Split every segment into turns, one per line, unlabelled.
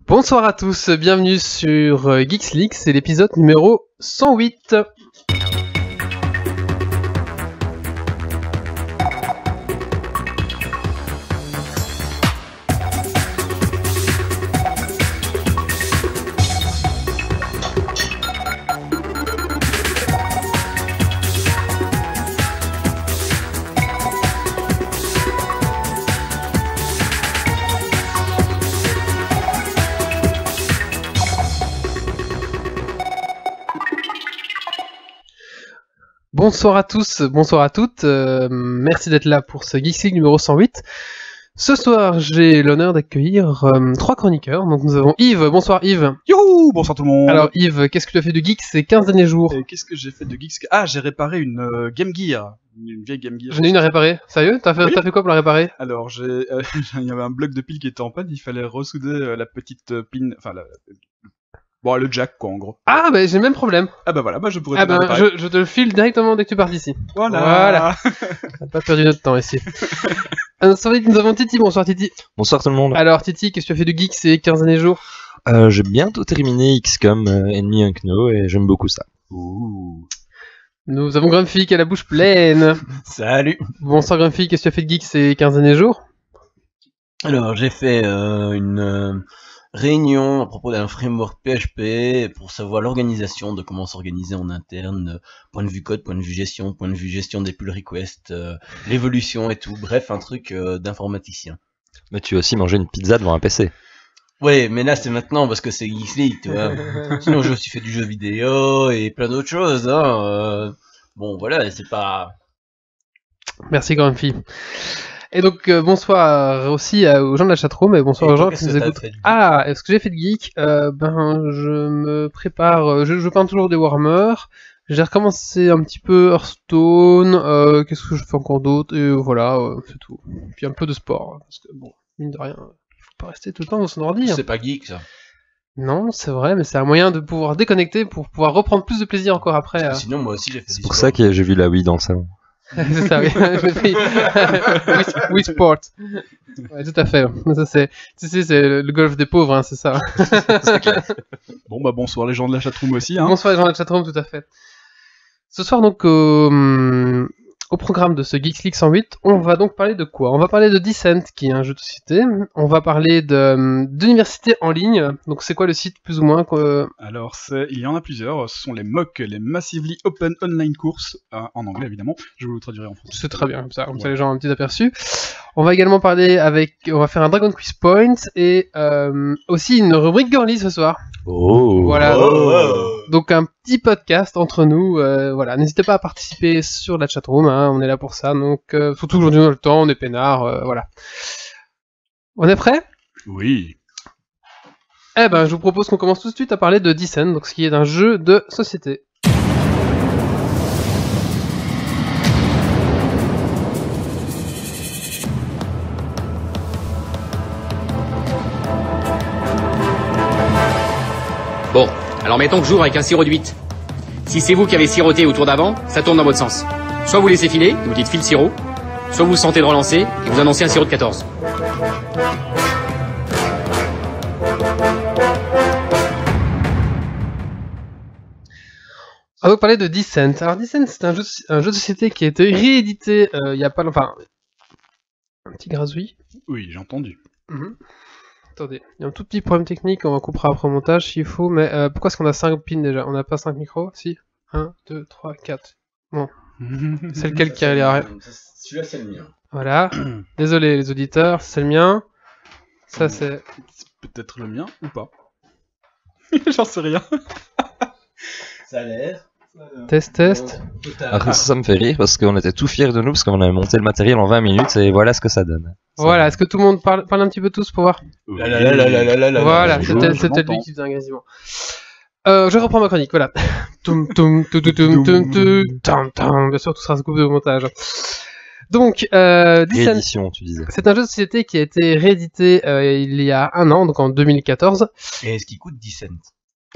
Bonsoir à tous, bienvenue sur Geeks League, c'est l'épisode numéro 108. Bonsoir à tous, bonsoir à toutes, merci d'être là pour ce Geeks League numéro 108. Ce soir, j'ai l'honneur d'accueillir trois chroniqueurs. Donc nous avons Yves, bonsoir Yves.
Youhou, bonsoir tout le monde.
Alors Yves, qu'est-ce que tu as fait de Geeks ces 15 derniers jours?
Qu'est-ce que j'ai fait de Geeks? Ah, j'ai réparé une Game Gear. Une vieille Game Gear.
J'en ai une à réparer. Sérieux? T'as fait quoi pour la réparer?
Alors, il y avait un bloc de pile qui était en panne, il fallait ressouder la petite pin, enfin bon, le jack quoi en gros.
Ah bah j'ai le même problème.
Ah bah voilà, je pourrais
te le réparer. Je te le file directement dès que tu pars d'ici. Voilà. On n'a pas perdu notre temps ici. Ensuite, nous avons Titi, bonsoir Titi.
Bonsoir tout le monde.
Alors Titi, qu'est-ce que tu as fait de Geeks ces 15 derniers jours?
J'ai bientôt terminé XCOM Enemy Unknown et j'aime beaucoup ça.
Ouh.
Nous avons Grumpy qui a la bouche pleine.
Salut.
Bonsoir Grumpy, qu'est-ce que tu as fait de Geeks ces 15 derniers jours?
Alors j'ai fait une réunion à propos d'un framework PHP pour savoir l'organisation de comment s'organiser en interne, point de vue code, point de vue gestion des pull requests, l'évolution et tout, bref un truc d'informaticien.
Mais tu as aussi mangé une pizza devant un PC.
Ouais, mais là c'est maintenant parce que c'est Geeks League, tu vois. Sinon j'ai aussi fait du jeu vidéo et plein d'autres choses, hein. Bon voilà, c'est pas...
Merci Grumpy. Et donc bonsoir aussi aux gens de la chatroom et bonsoir aux gens qui nous écoutent. Ah, est-ce que j'ai fait de geek? Je me prépare, je peins toujours des Warhammer. J'ai recommencé un petit peu Hearthstone. Qu'est-ce que je fais encore d'autre? Et voilà, c'est tout. Puis un peu de sport, hein, parce que bon, mine de rien, il faut pas rester tout le temps dans son ordi.
C'est pas geek ça.
Non, c'est vrai, mais c'est un moyen de pouvoir déconnecter pour pouvoir reprendre plus de plaisir encore après.
Sinon moi aussi j'ai fait.
C'est pour ça que j'ai vu la Wii dans le salon.
C'est ça, oui. Wii Sport. Ouais, tout à fait. Ça, c'est le golf des pauvres, hein, c'est ça.
C'est clair. Bon, bah, bonsoir les gens de la chatroom aussi, hein.
Bonsoir les gens de la chatroom, tout à fait. Ce soir, donc, au programme de ce Geeks League 108, on va donc parler de quoi? On va parler de Descent, qui est un jeu de société. On va parler d'université en ligne. Donc, c'est quoi le site, plus ou moins
Alors, il y en a plusieurs. Ce sont les MOOC, les Massively Open Online Courses, en anglais évidemment. Je vous le traduirai en français.
C'est très bien, comme ça les gens ont un petit aperçu. On va également parler on va faire un Dragon Quiz Point et aussi une rubrique girly ce soir.
Oh.
Voilà. Donc un petit podcast entre nous. Voilà, n'hésitez pas à participer sur la chatroom. Hein, on est là pour ça. Donc surtout aujourd'hui on a le temps, on est peinard. Voilà. On est prêt?
Oui.
Eh ben, je vous propose qu'on commence tout de suite à parler de Descent, donc ce qui est un jeu de société.
Bon, alors mettons que j'ouvre avec un sirop de 8. Si c'est vous qui avez siroté au tour d'avant, ça tourne dans votre sens. Soit vous laissez filer, et vous dites file sirop, soit vous sentez de relancer, et vous annoncez un sirop de 14.
On va parler de Descent. Alors Descent, c'est un jeu de société qui a été réédité il y a pas longtemps. Enfin, un petit grazouille.
Oui, j'ai entendu.
Attendez, il y a un tout petit problème technique, on va couper après au montage s'il faut, mais pourquoi est-ce qu'on a 5 pins déjà? On n'a pas 5 micros? Si. 1, 2, 3, 4. Bon. C'est lequel qui a l'air...
Celui-là c'est le mien.
Voilà. Désolé les auditeurs, c'est le mien. Ça c'est...
C'est peut-être le mien ou pas. J'en sais rien.
Ça a l'air.
Test.
Après ça me fait rire parce qu'on était tout fiers de nous parce qu'on avait monté le matériel en 20 minutes et voilà ce que ça donne.
Voilà, est-ce que tout le monde parle un petit peu tous pour voir? Voilà, c'était lui qui faisait un gazement. Je reprends ma chronique, voilà. Bien sûr, tout sera coupé au montage. Donc,
Réédition, tu disais.
c'est un jeu de société qui a été réédité il y a un an, donc en 2014.
Et est-ce qu'il coûte 10 cents?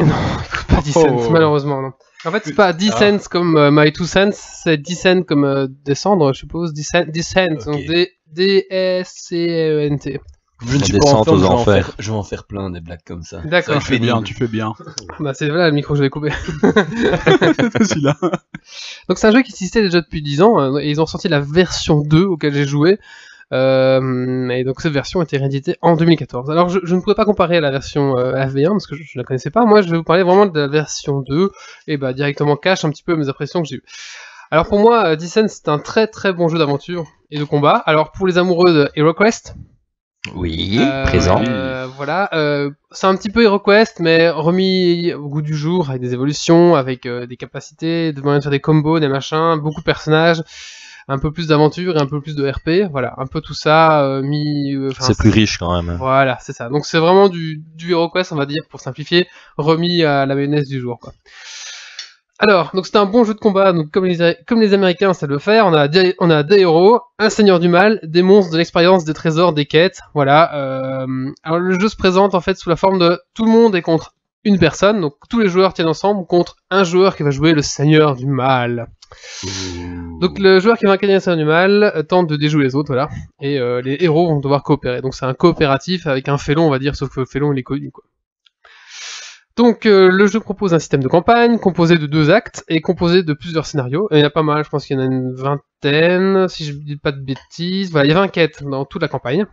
Non, il coûte pas 10 cents, malheureusement, non. En fait, c'est pas 10 cents comme My 2 cents, c'est 10 cents comme descendre, je suppose. 10 cents,
Okay.
donc D-S-C-E-N-T.
Je ne suis pas
descente
en
aux
forme,
enfers.
je vais en faire plein des blagues comme ça.
D'accord.
Ça
Tu fais
fait
bien,
nul.
tu fais bien.
Bah, c'est là le micro que je vais couper.
Celui-là.
Donc c'est un jeu qui existait déjà depuis 10 ans, et ils ont sorti la version 2 auquel j'ai joué. Et donc cette version a été rééditée en 2014. Alors je ne pourrais pas comparer à la version AV1 parce que je la connaissais pas. Moi je vais vous parler vraiment de la version 2 et bah directement cache un petit peu mes impressions que j'ai eues. Alors pour moi, Descent c'est un très très bon jeu d'aventure et de combat. Alors pour les amoureux de HeroQuest,
Oui, présent.
voilà, c'est un petit peu HeroQuest mais remis au goût du jour avec des évolutions, avec des capacités, des moyens de faire des combos, des machins, beaucoup de personnages. Un peu plus d'aventure et un peu plus de RP, voilà, un peu tout ça mis.
C'est plus riche quand même.
Voilà, c'est ça. Donc c'est vraiment du HeroQuest, on va dire, pour simplifier, remis à la mayonnaise du jour, quoi. Alors, donc c'est un bon jeu de combat, donc comme les Américains savent le faire, on a des héros, un seigneur du mal, des monstres, de l'expérience, des trésors, des quêtes, voilà. Alors le jeu se présente en fait sous la forme de tout le monde est contre une personne, donc tous les joueurs tiennent ensemble contre un joueur qui va jouer le seigneur du mal. Donc le joueur qui va incarner le seigneur du mal tente de déjouer les autres, voilà, et les héros vont devoir coopérer. Donc c'est un coopératif avec un félon, on va dire, sauf que le félon il est connu, quoi. Donc le jeu propose un système de campagne composé de 2 actes et composé de plusieurs scénarios. Il y en a pas mal, je pense qu'il y en a une vingtaine, si je dis pas de bêtises. Voilà, il y a 20 quêtes dans toute la campagne.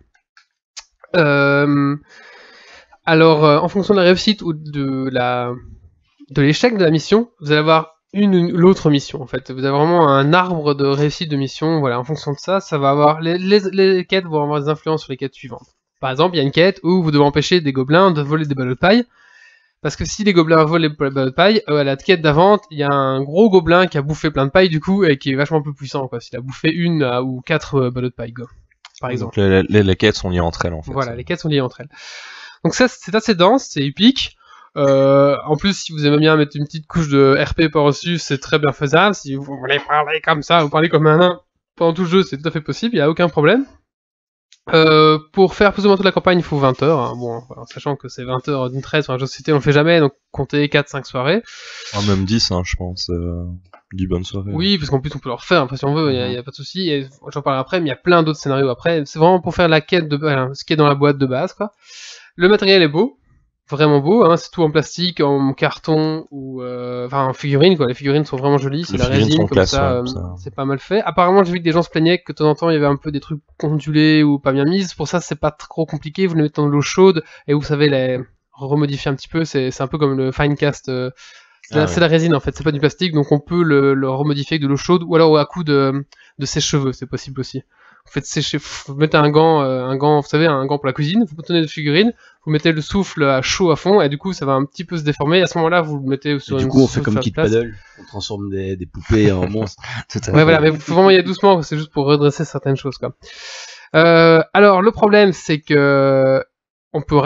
Alors, en fonction de la réussite ou de l'échec de la mission, vous allez avoir l'autre mission en fait. Vous avez vraiment un arbre de réussite de mission. Voilà, en fonction de ça, ça va avoir les quêtes vont avoir des influences sur les quêtes suivantes. Par exemple, il y a une quête où vous devez empêcher des gobelins de voler des ballots de paille. Parce que si les gobelins volent les ballots de paille, à la quête d'avant, il y a un gros gobelin qui a bouffé plein de paille du coup et qui est vachement plus puissant, quoi. S'il a bouffé une ou 4 ballots de paille, quoi, par exemple.
Donc les quêtes sont liées entre elles en fait.
Voilà, les quêtes sont liées entre elles. Donc ça, c'est assez dense, c'est épique. En plus, si vous aimez bien mettre une petite couche de RP par-dessus, c'est très bien faisable. Si vous voulez parler comme ça, vous parlez comme un nain pendant tout le jeu, c'est tout à fait possible, il n'y a aucun problème. Pour faire plus ou moins toute la campagne, il faut 20 heures. Hein. Bon, voilà, sachant que c'est 20 heures d'une traite sur un jeu de société, on le fait jamais, donc comptez 4-5 soirées.
Ah, même 10, hein, je pense. 10 bonnes soirées.
Oui, parce qu'en plus on peut le refaire, après, si on veut, il y a pas de souci. Et j'en parlerai après, mais il y a plein d'autres scénarios après. C'est vraiment pour faire la quête de ce qui est dans la boîte de base, quoi. Le matériel est beau. Vraiment beau, hein, c'est tout en plastique, en carton ou en figurine, quoi. Les figurines sont vraiment jolies, c'est
Les
la
figurines
résine
sont
comme
classe,
ça,
ouais, ça.
c'est pas mal fait. Apparemment, j'ai vu que des gens se plaignaient que de temps en temps il y avait un peu des trucs ondulés ou pas bien mis. Pour ça, c'est pas trop compliqué. Vous les mettez dans de l'eau chaude et vous savez les remodifier un petit peu. C'est un peu comme le Finecast. C'est la résine en fait, c'est pas du plastique, donc on peut le remodifier avec de l'eau chaude ou alors à coup de sèche-cheveux, c'est possible aussi. Vous faites sécher, vous mettez un gant, vous savez, un gant pour la cuisine, vous tenez de figurine, vous mettez le souffle à chaud à fond, et du coup ça va un petit peu se déformer, et à ce moment-là vous le mettez sur
Et
une
du coup, on fait comme
sur
Kid
place.
Paddle, on transforme des poupées en monstres.
Tout à fait.
Ouais voilà, mais faut vraiment y aller doucement, c'est juste pour redresser certaines choses, quoi. Alors le problème c'est que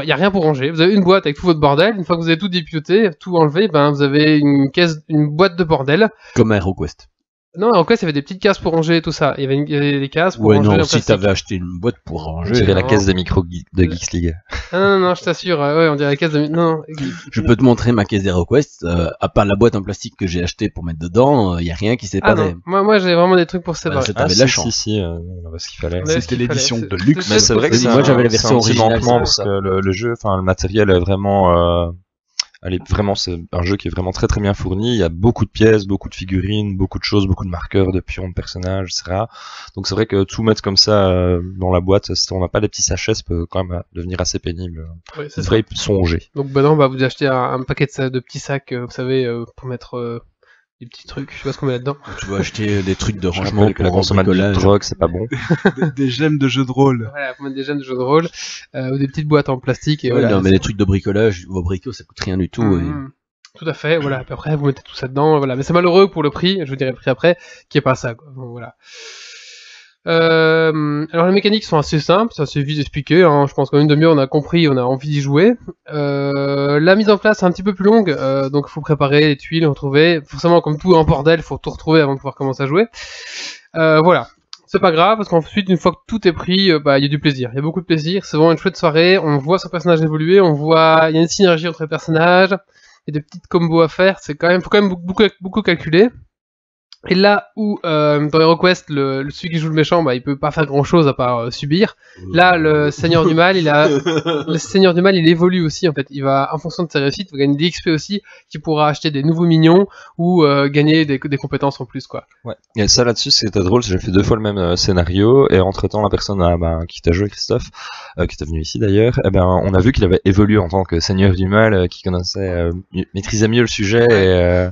y a rien pour ranger. Vous avez une boîte avec tout votre bordel. Une fois que vous avez tout dépiauté, tout enlevé, ben vous avez une boîte de bordel.
Comme à HeroQuest.
Non, en quoi, il y avait des petites cases pour ranger tout ça. Il y avait des cases pour
Ouais,
ranger.
non,
en
si
plastique.
t'avais acheté une boîte pour
On
ranger.
dirait la
non.
caisse des micros de Geeks League.
Non, je t'assure. Ouais, on dirait la case de. Non.
Je peux te montrer ma caisse d'HeroQuest. À part la boîte en plastique que j'ai acheté pour mettre dedans, y a rien qui
Ah
séparait.
non. Moi, j'ai vraiment des trucs pour séparer.
c'est- T'avais de la chance.
Si, on avait ce qu'il fallait.
Ouais,
C'était
ce qu'il
l'édition
fallait.
de luxe.
Mais c'est vrai que
Vas-y,
c'est
moi, j'avais la
c'est
version
un petit
originale,
manquement
c'est
parce
ça.
que le jeu, enfin le matériel est vraiment, c'est un jeu qui est vraiment très très bien fourni. Il y a beaucoup de pièces, beaucoup de figurines, beaucoup de choses, beaucoup de marqueurs, de pions, de personnages, etc. Donc c'est vrai que tout mettre comme ça dans la boîte, si on n'a pas les petits sachets, ça peut quand même devenir assez pénible.
Ouais, c'est
Il
ça.
devrait y songer.
Donc, ben non, vous achetez un paquet de petits sacs, vous savez, pour mettre des petits trucs. Je sais pas ce qu'on met là-dedans.
Tu vas acheter des trucs de
Je
rangement
rappelle que la
pour
consommation de
bricolage.
drogue, c'est pas bon.
Des gemmes de jeux de rôle.
Voilà, pour mettre des gemmes de jeux de rôle, ou des petites boîtes en plastique. Et
Ouais,
voilà.
non, mais des trucs de bricolage, vos bricots, ça coûte rien du tout.
Tout à fait, voilà. Puis après, vous mettez tout ça dedans, voilà. Mais c'est malheureux pour le prix, je vous dirai le prix après, qui est pas ça, quoi. Donc, voilà. Alors les mécaniques sont assez simples, c'est assez vite expliqué, hein. Je pense qu'en une demi-heure on a compris, on a envie d'y jouer. La mise en place est un petit peu plus longue, donc il faut préparer les tuiles, retrouver. Forcément, comme tout en bordel, il faut tout retrouver avant de pouvoir commencer à jouer. Voilà. C'est pas grave, parce qu'ensuite, une fois que tout est pris, il y a du plaisir. Il y a beaucoup de plaisir, c'est vraiment une chouette soirée, on voit son personnage évoluer, il y a une synergie entre les personnages, il y a des petites combos à faire, faut quand même beaucoup calculer. Et là où dans HeroQuest, celui qui joue le méchant, il peut pas faire grand chose à part subir. Là, le Seigneur du Mal, le Seigneur du Mal, il évolue aussi en fait. Il va, en fonction de ses réussites, il va gagner des XP aussi, qui pourra acheter des nouveaux minions ou gagner des compétences en plus quoi.
Ouais. Et ça là-dessus, c'était drôle. J'ai fait 2 fois le même scénario et entre-temps, la personne qui t'a joué, Christophe, qui était venu ici d'ailleurs, on a vu qu'il avait évolué en tant que Seigneur du Mal, qui connaissait, maîtrisait mieux le sujet et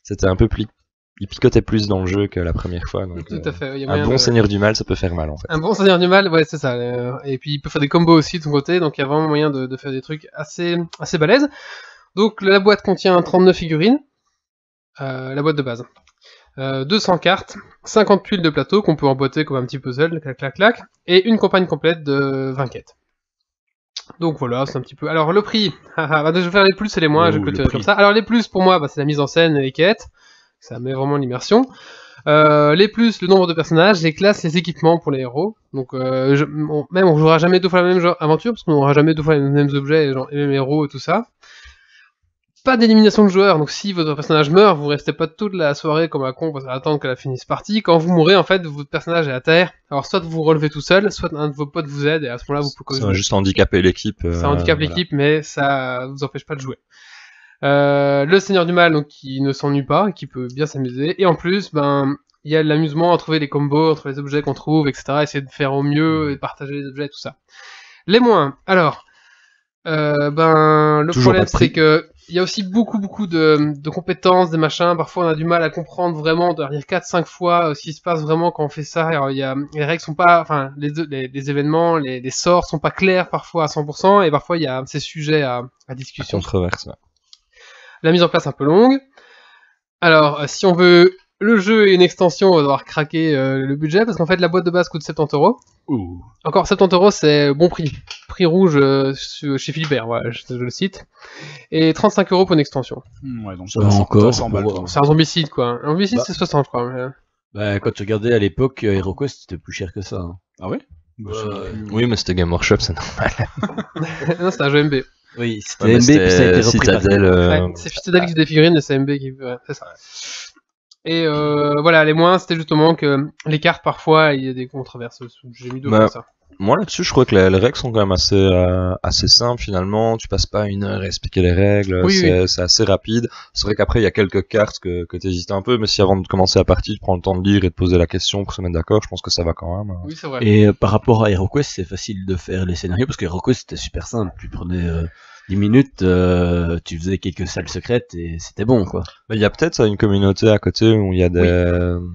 c'était un peu plus. Il picotait plus dans le jeu que la première fois. Donc,
tout à fait.
Un bon Seigneur du Mal, ça peut faire mal en fait.
Un bon Seigneur du Mal, ouais, c'est ça. Et puis il peut faire des combos aussi de son côté, donc il y a vraiment moyen de faire des trucs assez balèzes. Donc la boîte contient 39 figurines, la boîte de base. 200 cartes, 50 tuiles de plateau qu'on peut emboîter comme un petit puzzle, clac clac clac, et une campagne complète de 20 quêtes. Donc voilà, c'est un petit peu... Alors le prix, je vais faire les plus et les moins, je vais clôturer comme ça. Alors les plus pour moi, c'est la mise en scène et les quêtes. Ça met vraiment l'immersion. Les plus, le nombre de personnages, les classes, les équipements pour les héros. Donc on jouera jamais 2 fois la même aventure, parce qu'on n'aura jamais 2 fois les mêmes objets, les mêmes héros et tout ça. Pas d'élimination de joueurs, donc si votre personnage meurt, vous restez pas toute la soirée comme un con parce qu'à attendre qu'elle finisse partie. Quand vous mourrez, en fait, votre personnage est à terre. Alors soit vous relevez tout seul, soit un de vos potes vous aide, et à ce moment-là, vous pouvez...
Ça va juste handicaper l'équipe.
Ça handicape l'équipe, mais ça vous empêche pas de jouer. Le Seigneur du Mal, donc qui ne s'ennuie pas, qui peut bien s'amuser, et en plus, il y a de l'amusement à trouver des combos entre les objets qu'on trouve, etc., essayer de faire au mieux et partager les objets, tout ça. Les moins, alors, le problème c'est que il y a aussi beaucoup de compétences, des machins, parfois on a du mal à comprendre vraiment, de lire 4-5 fois ce qui se passe vraiment quand on fait ça. Alors, les règles sont pas, enfin, les événements, les sorts sont pas clairs parfois à 100%, et parfois il y a ces sujets à discussion.
Controverse, ouais.
La mise en place un peu longue. Alors, si on veut le jeu et une extension, on va devoir craquer le budget, parce qu'en fait, la boîte de base coûte 70€. Encore 70€, c'est bon prix. Prix rouge chez Philibert, voilà, je le cite. Et 35€ pour une extension.
Ouais, donc
ça va encore.
C'est un zombicide, quoi. Un zombicide, c'est 60, je crois.
Mais... quand tu regardais à l'époque, HeroQuest, c'était plus cher que ça. Hein.
Ah ouais
Oui, mais c'était Game Workshop, c'est normal.
Non, c'était un jeu MB.
Oui, c'était MB, puis ça a été repris
Citadel,
ouais, c'est Citadel qui se des figurines et c'est MB qui... Ouais, c'est ça. Et voilà, les moins, c'était justement que les cartes, parfois, il y a des controverses. J'ai mis 2 comme ça.
Moi, là-dessus, je crois que les règles sont quand même assez simples, finalement. Tu passes pas 1 heure à expliquer les règles.
Oui,
c'est assez rapide. C'est vrai qu'après, il y a quelques cartes que t'hésites un peu, mais si avant de commencer la partie, tu prends le temps de lire et de poser la question pour se mettre d'accord, je pense que ça va quand même.
Oui, c'est vrai.
Et par rapport à HeroQuest, c'est facile de faire les scénarios, parce que HeroQuest, c'était super simple. Tu prenais 10 minutes, tu faisais quelques salles secrètes et c'était bon, quoi.
Il y a peut-être une communauté à côté où il y a des...
Oui.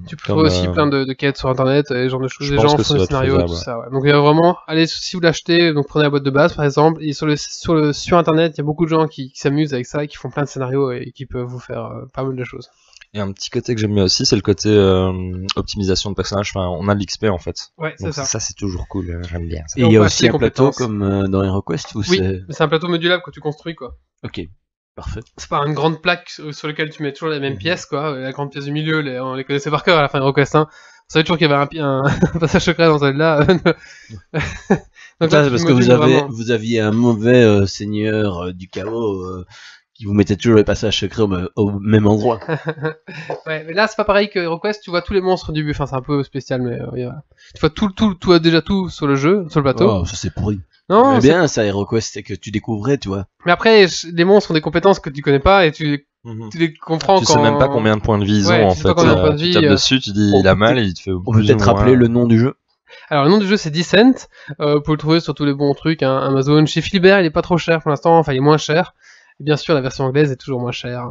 Tu peux trouver aussi plein de quêtes sur internet, et genre de choses, des gens font des scénarios,
faisable,
tout ça, ouais. Donc il y a vraiment, allez, si vous l'achetez, donc prenez la boîte de base par exemple, et sur internet, il y a beaucoup de gens qui s'amusent avec ça, et qui font plein de scénarios, et qui peuvent vous faire pas mal de choses.
Et un petit côté que j'aime bien aussi, c'est le côté optimisation de personnages. Enfin, on a de l'XP en fait.
Ouais, c'est ça.
Ça, c'est toujours cool. J'aime bien ça.
Et il y a aussi un plateau comme dans HeroQuest, ou
oui, mais c'est un plateau modulable que tu construis, quoi.
Ok, parfait.
C'est pas une grande plaque sur laquelle tu mets toujours les mêmes pièces, quoi. La grande pièce du milieu, on les connaissait par cœur à la fin de HeroQuest 1. Vous savez toujours qu'il y avait un passage secret dans celle-là.
Donc là, c'est parce que vous aviez un mauvais seigneur du chaos qui vous mettait toujours les passages secrets au même endroit.
Ouais, mais là c'est pas pareil que HeroQuest, tu vois tous les monstres du but, enfin c'est un peu spécial, mais tu vois tu as déjà tout sur le jeu, sur le plateau.
Oh, ça c'est pourri.
Non,
c'est bien ça HeroQuest, c'est que tu découvrais, tu vois.
Mais après, les monstres ont des compétences que tu connais pas et tu les comprends
tu
quand...
sais même pas combien de points de vie ils ont en fait. Tu tapes dessus, tu dis il a mal et il te fait...
On peut peut-être rappeler le nom du jeu.
Alors le nom du jeu c'est Descent, vous pouvez le trouver sur tous les bons trucs, hein, Amazon. Chez Philibert il est pas trop cher pour l'instant, enfin il est moins cher. Et bien sûr la version anglaise est toujours moins chère.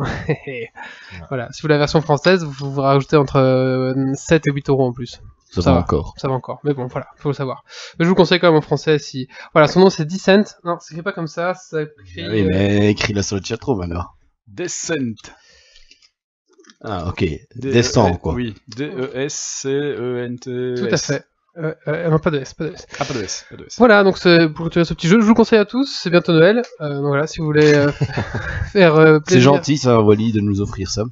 Voilà, si vous voulez la version française, vous rajoutez entre 7 et 8€ en plus.
Ça va encore.
Ça va encore, mais bon voilà, faut le savoir. Mais je vous conseille quand même en français si... Voilà, son nom c'est Descent, non c'est écrit pas comme ça, ça écrit...
Oui mais écris-la sur le chatroom alors.
Descent.
Ah ok, descend quoi.
Oui, D-E-S-C-E-N-T.
Tout à fait. Non, pas de S, pas de S.
Ah, pas de S, pas de S.
Voilà, donc c'est pour clôturer ce petit jeu. Je vous le conseille à tous, c'est bientôt Noël. Donc voilà, si vous voulez faire plaisir...
C'est gentil ça, Wally, de nous offrir ça.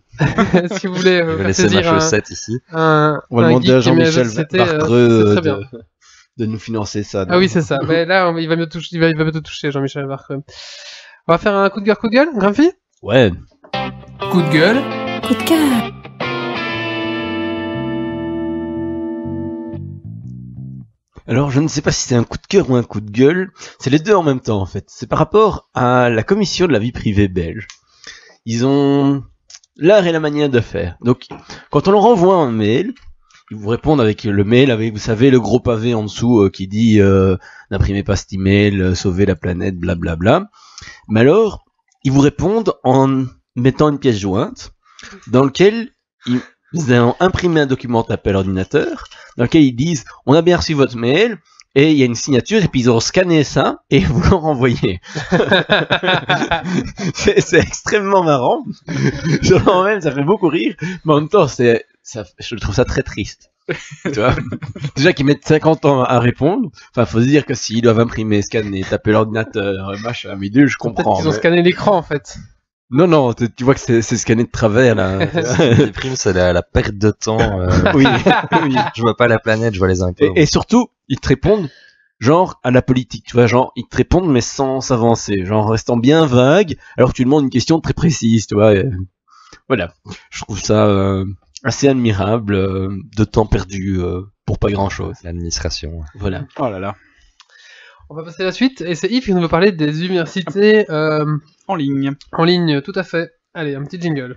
Si vous voulez
faire plaisir
ma
chaussette ici.
On va demander à Jean-Michel Barcreux de nous financer ça.
Ah oui, c'est ça. Mais là, il va bientôt toucher Jean-Michel Barcreux. On va faire un coup de gueule, Grumpy ?
Ouais.
Coup de gueule.
Coup de cœur.
Alors, je ne sais pas si c'est un coup de cœur ou un coup de gueule. C'est les deux en même temps, en fait. C'est par rapport à la commission de la vie privée belge. Ils ont l'art et la manière de faire. Donc, quand on leur envoie un mail, ils vous répondent avec le mail, avec, vous savez, le gros pavé en dessous qui dit n'imprimez pas cet email, sauvez la planète, blablabla. Mais alors, ils vous répondent en mettant une pièce jointe dans lequel ils ont imprimé un document tapé à l'ordinateur, dans lequel ils disent on a bien reçu votre mail, et il y a une signature, et puis ils ont scanné ça, et vous l'ont renvoyé. c'est extrêmement marrant. Genre même, ça fait beaucoup rire, mais en même temps, je trouve ça très triste. Tu vois, déjà qu'ils mettent 50 ans à répondre, enfin, faut se dire que s'ils doivent imprimer, scanner, taper l'ordinateur, machin, bidule, je comprends.
Peut-être qu'ils ont scanné l'écran, en fait.
Non, tu vois que c'est scanné de travers, là.
Les primes, c'est la perte de temps.
Oui.
Je vois pas la planète, je vois les impôts.
Et surtout, ils te répondent, genre, à la politique, tu vois, genre, ils te répondent, mais sans s'avancer, genre, restant bien vague, alors que tu demandes une question très précise, tu vois. Voilà. Je trouve ça assez admirable, de temps perdu pour pas grand-chose.
L'administration.
Voilà.
Oh là là.
On va passer à la suite, et c'est Yves qui nous veut parler des universités
En ligne.
en ligne, tout à fait. Allez, un petit jingle.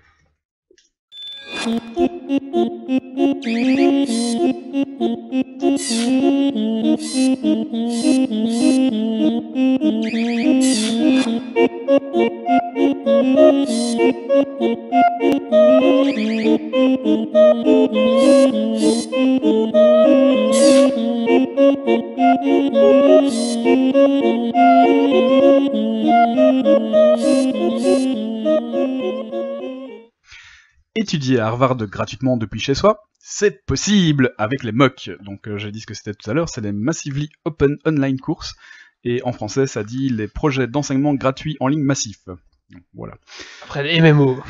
Étudier à Harvard gratuitement depuis chez soi, c'est possible avec les MOOC. Donc j'ai dit ce que c'était tout à l'heure, c'est les Massively Open Online Courses. Et en français, ça dit les projets d'enseignement gratuits en ligne massifs. Donc, voilà.
Après les MMO.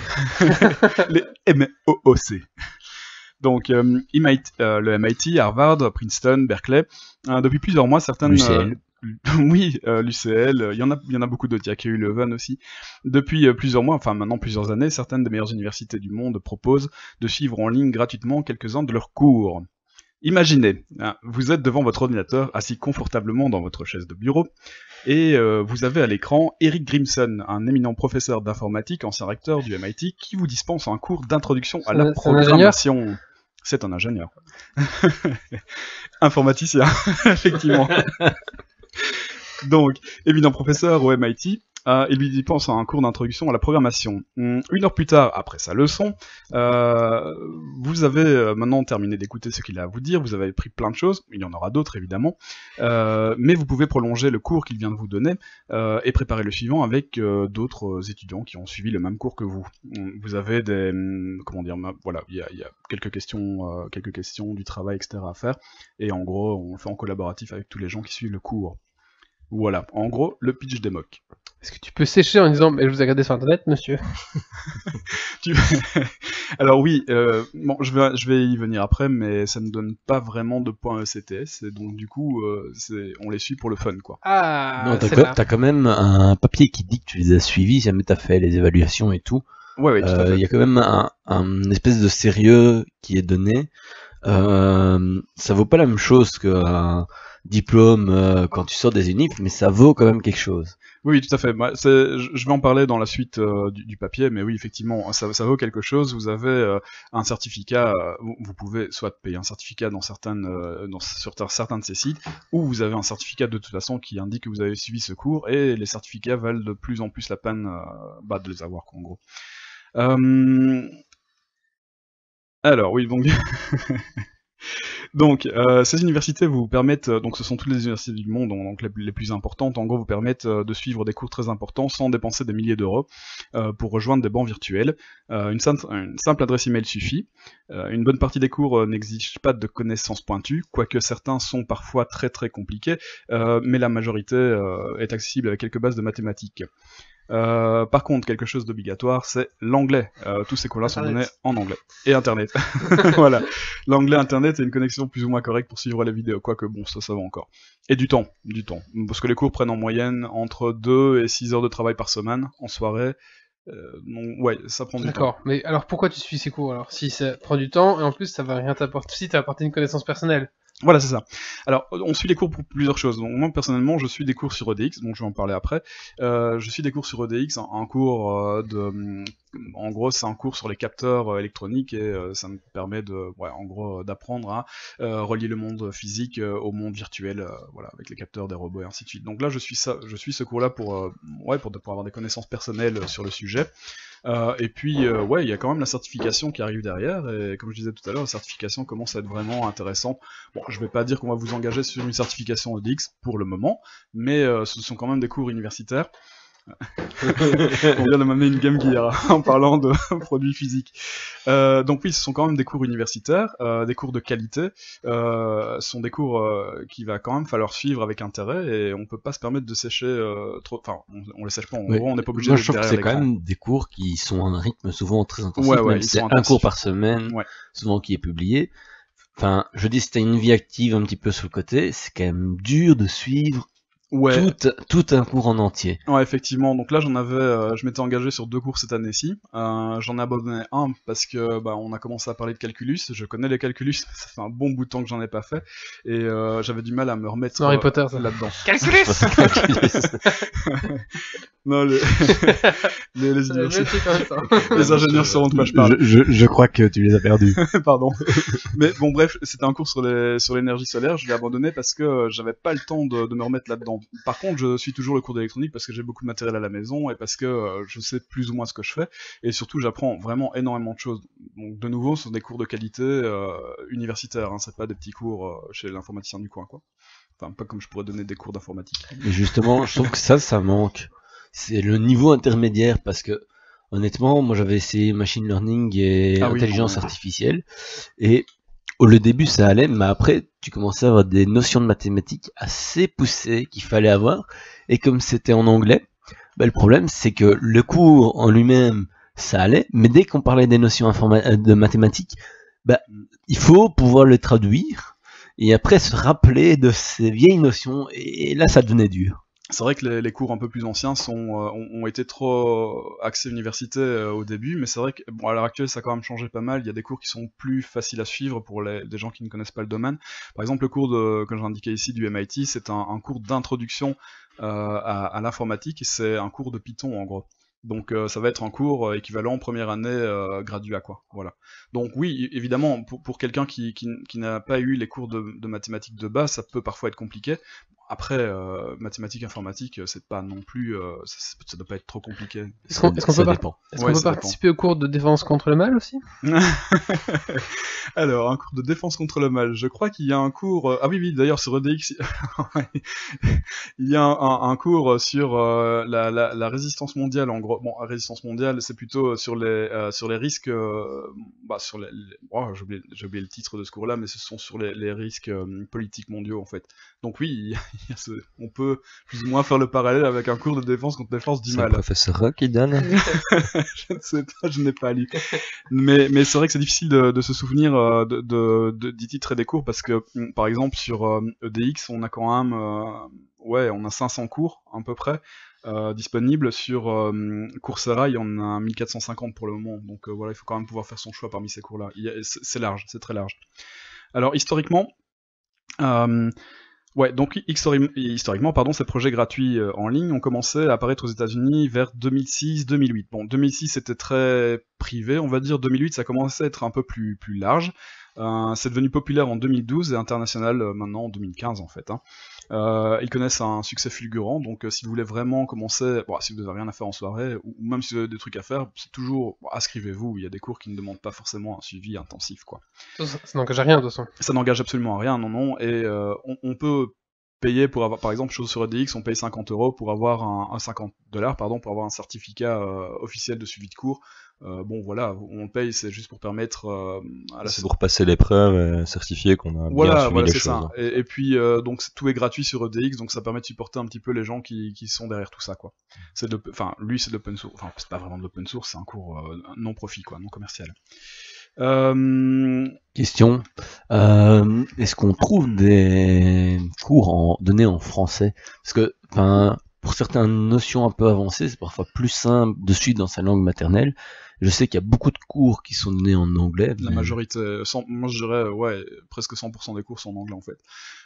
Les MOOC. Donc le MIT, Harvard, Princeton, Berkeley. Depuis plusieurs mois, certaines... Oui, l'UCL, il y en a beaucoup d'autres, il y a KU Leuven aussi. Depuis plusieurs mois, enfin maintenant plusieurs années, certaines des meilleures universités du monde proposent de suivre en ligne gratuitement quelques-uns de leurs cours. Imaginez, vous êtes devant votre ordinateur, assis confortablement dans votre chaise de bureau, et vous avez à l'écran Eric Grimson, un éminent professeur d'informatique, ancien recteur du MIT, qui vous dispense un cours d'introduction à la programmation. C'est un ingénieur. Informaticien, effectivement. Donc, éminent professeur au MIT, il lui dispense un cours d'introduction à la programmation. Une heure plus tard, après sa leçon, vous avez maintenant terminé d'écouter ce qu'il a à vous dire, vous avez appris plein de choses, il y en aura d'autres évidemment, mais vous pouvez prolonger le cours qu'il vient de vous donner et préparer le suivant avec d'autres étudiants qui ont suivi le même cours que vous. Vous avez des... comment dire, voilà, il y a quelques questions du travail, etc. à faire, et en gros, on le fait en collaboratif avec tous les gens qui suivent le cours. Voilà, en gros, le pitch des MOOC.
Est-ce que tu peux sécher en disant mais je vous ai regardé sur internet, monsieur?
Alors oui, bon, je vais y venir après, mais ça ne donne pas vraiment de points ECTS, et donc du coup, on les suit pour le fun, quoi.
Ah,
non, t'as quand même un papier qui dit que tu les as suivis, si jamais t'as fait les évaluations et tout.
Ouais, tout à fait.
Il y a quand même un espèce de sérieux qui est donné. Ça vaut pas la même chose qu'un diplôme quand tu sors des unifs, mais ça vaut quand même quelque chose.
Oui, tout à fait. Je vais en parler dans la suite du papier, mais oui, effectivement, ça vaut quelque chose. Vous avez un certificat, vous pouvez soit payer un certificat sur certains de ces sites, ou vous avez un certificat de toute façon qui indique que vous avez suivi ce cours, et les certificats valent de plus en plus la peine de les avoir, en gros. Alors, oui, donc... Donc, ces universités vous permettent, donc ce sont toutes les universités du monde, donc les plus importantes, en gros vous permettent de suivre des cours très importants sans dépenser des milliers d'euros pour rejoindre des bancs virtuels. Une simple adresse email suffit. Une bonne partie des cours n'exigent pas de connaissances pointues, quoique certains sont parfois très très compliqués, mais la majorité est accessible avec quelques bases de mathématiques. Par contre, quelque chose d'obligatoire, c'est l'anglais. Tous ces cours-là sont donnés en anglais. Et Internet. Voilà. L'anglais, Internet et une connexion plus ou moins correcte pour suivre les vidéos. Quoique bon, ça va encore. Et du temps. Parce que les cours prennent en moyenne entre 2 et 6 heures de travail par semaine, en soirée. Donc, ouais, ça prend du temps.
D'accord. Mais alors pourquoi tu suis ces cours alors? Si ça prend du temps, et en plus ça va rien t'apporter. Si t'as apporté une connaissance personnelle.
Voilà, c'est ça. Alors, on suit les cours pour plusieurs choses. Donc, moi, personnellement, je suis des cours sur EDX, donc je vais en parler après. Je suis des cours sur EDX, un cours en gros, c'est un cours sur les capteurs électroniques et ça me permet en gros, d'apprendre à relier le monde physique au monde virtuel, voilà, avec les capteurs des robots et ainsi de suite. Donc là, je suis ce cours-là pour avoir des connaissances personnelles sur le sujet. Et puis, il y a quand même la certification qui arrive derrière, et comme je disais tout à l'heure, la certification commence à être vraiment intéressante. Bon, je vais pas dire qu'on va vous engager sur une certification EDX pour le moment, mais ce sont quand même des cours universitaires. On vient de m'amener une Game Gear en parlant de produits physiques. Donc oui, ce sont quand même des cours universitaires, des cours de qualité. Ce sont des cours qu'il va quand même falloir suivre avec intérêt, et on peut pas se permettre de sécher trop. Enfin, on les sèche pas. En gros, on n'est pas obligé.
Moi, je trouve que c'est quand même des cours qui sont à un rythme souvent très intensif. Même si c'est un cours par semaine, souvent qui est publié. Enfin, je dis, si t'as une vie active un petit peu sur le côté, c'est quand même dur de suivre tout un cours en entier.
Ouais, effectivement. Donc là, je m'étais engagé sur 2 cours cette année-ci. J'en ai abandonné un parce que on a commencé à parler de calculus. Je connais les calculus, ça fait un bon bout de temps que j'en ai pas fait, et j'avais du mal à me remettre
Harry Potter, ça.
là-dedans.
Calculus.
Non, les ingénieurs sauront de quoi je parle.
Je crois que tu les as perdus.
Pardon. Mais bon, bref, c'était un cours sur l'énergie solaire. Je l'ai abandonné parce que j'avais pas le temps de me remettre là-dedans. Par contre, je suis toujours le cours d'électronique parce que j'ai beaucoup de matériel à la maison et parce que je sais plus ou moins ce que je fais, et surtout j'apprends vraiment énormément de choses. Donc de nouveau, ce sont des cours de qualité universitaires, hein, c'est pas des petits cours chez l'informaticien du coin, quoi. Enfin, pas comme je pourrais donner des cours d'informatique.
Mais justement, je trouve que ça manque. C'est le niveau intermédiaire, parce que honnêtement, moi j'avais essayé machine learning et intelligence artificielle, et le début ça allait, mais après tu commençais à avoir des notions de mathématiques assez poussées qu'il fallait avoir, et comme c'était en anglais, le problème c'est que le cours en lui-même ça allait, mais dès qu'on parlait des notions de mathématiques, il faut pouvoir le traduire et après se rappeler de ces vieilles notions, et là ça devenait dur.
C'est vrai que les cours un peu plus anciens ont été trop axés université au début, mais c'est vrai que à l'heure actuelle ça a quand même changé pas mal. Il y a des cours qui sont plus faciles à suivre pour des gens qui ne connaissent pas le domaine. Par exemple, le cours que j'ai indiqué ici du MIT, c'est un cours d'introduction à l'informatique, et c'est un cours de Python en gros. Donc ça va être un cours équivalent première année graduat, quoi. Voilà. Donc oui, évidemment, pour quelqu'un qui n'a pas eu les cours de mathématiques de base, ça peut parfois être compliqué. Après, mathématiques, informatique, c'est pas non plus, ça doit pas être trop compliqué.
Est-ce qu'on peut participer au cours de défense contre le mal aussi?
Alors, un cours de défense contre le mal. Je crois qu'il y a un cours. Ah oui, d'ailleurs sur EDX, il y a un cours sur la résistance mondiale. En gros, bon, résistance mondiale, c'est plutôt sur les risques. J'ai oublié le titre de ce cours-là, mais ce sont sur les risques politiques mondiaux en fait. Donc oui, on peut plus ou moins faire le parallèle avec un cours de défense contre les forces du mal.
C'est le professeur Rock qui donne.
Je ne sais pas, je n'ai pas lu. Mais c'est vrai que c'est difficile de se souvenir des titres et des cours, parce que par exemple sur EDX, on a quand même on a 500 cours à peu près disponibles. Sur Coursera, il y en a 1450 pour le moment. Donc voilà, il faut quand même pouvoir faire son choix parmi ces cours-là. C'est large, c'est très large. Alors historiquement, donc historiquement, ces projets gratuits en ligne ont commencé à apparaître aux États-Unis vers 2006-2008. Bon, 2006 c'était très privé, on va dire. 2008 ça commençait à être un peu plus large. C'est devenu populaire en 2012 et international maintenant en 2015 en fait. Ils connaissent un succès fulgurant, donc si vous voulez vraiment commencer, si vous n'avez rien à faire en soirée, ou même si vous avez des trucs à faire, c'est toujours, inscrivez-vous. Il y a des cours qui ne demandent pas forcément un suivi intensif, quoi.
Ça n'engage à rien de toute façon.
Ça n'engage absolument à rien, non, et on peut payer pour avoir, par exemple, chose sur EDX, on paye 50 € pour avoir $50 pour avoir un certificat officiel de suivi de cours. Bon voilà, on paye, c'est juste pour permettre
c'est pour passer l'épreuve et certifier qu'on a bien suivi les choses.
Ça. Et puis donc tout est gratuit sur EDX, donc ça permet de supporter un petit peu les gens qui sont derrière tout ça, quoi. Lui c'est de l'open source, enfin c'est pas vraiment de l'open source, c'est un cours non profit, quoi, non commercial.
Question, est-ce qu'on trouve des cours donnés en français? Parce que pour certaines notions un peu avancées, c'est parfois plus simple de suivre dans sa langue maternelle. Je sais qu'il y a beaucoup de cours qui sont donnés en anglais.
La majorité, moi je dirais, presque 100% des cours sont en anglais en fait.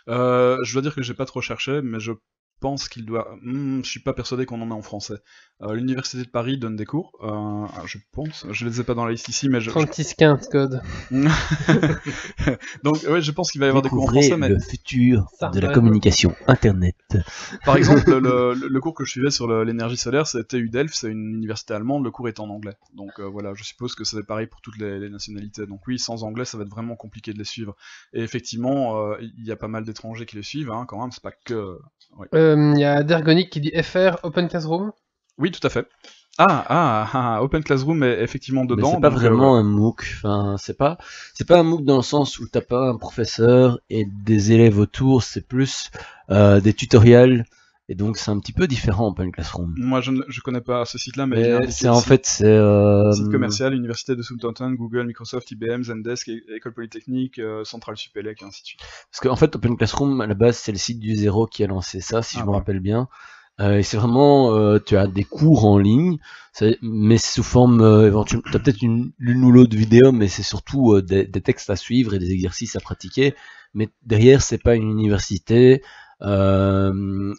Je dois dire que j'ai pas trop cherché, mais je pense qu'il doit... je suis pas persuadé qu'on en a en français. L'Université de Paris donne des cours, je pense, je les ai pas dans la liste ici, mais
3615 code.
Donc ouais, je pense qu'il va y avoir des cours en français, mais...
le futur de la communication Internet.
Par exemple, le cours que je suivais sur l'énergie solaire, c'était UDELF, c'est une université allemande, le cours est en anglais. Donc voilà, je suppose que c'est pareil pour toutes les nationalités. Donc oui, sans anglais, ça va être vraiment compliqué de les suivre. Et effectivement, il y a pas mal d'étrangers qui les suivent, hein, quand même, c'est pas que... Ouais.
Il y a Dergonic qui dit FR, Open Classroom.
Oui, tout à fait. Open Classroom est effectivement dedans.
Mais c'est pas vraiment un MOOC. Enfin, c'est pas un MOOC dans le sens où t'as pas un professeur et des élèves autour. C'est plus des tutoriels. Et donc c'est un petit peu différent Open Classroom.
Moi je connais pas ce site-là, mais
c'est en fait
site commercial, Université de Southampton, Google, Microsoft, IBM, Zendesk, École Polytechnique, Centrale Supélec, et ainsi de suite.
Parce qu'en fait Open Classroom à la base c'est le site du Zéro qui a lancé ça, si je me rappelle bien. Et c'est vraiment, tu as des cours en ligne, mais c'est sous forme éventuellement. T'as peut-être l'une ou l'autre vidéo, mais c'est surtout des textes à suivre et des exercices à pratiquer. Mais derrière c'est pas une université. Il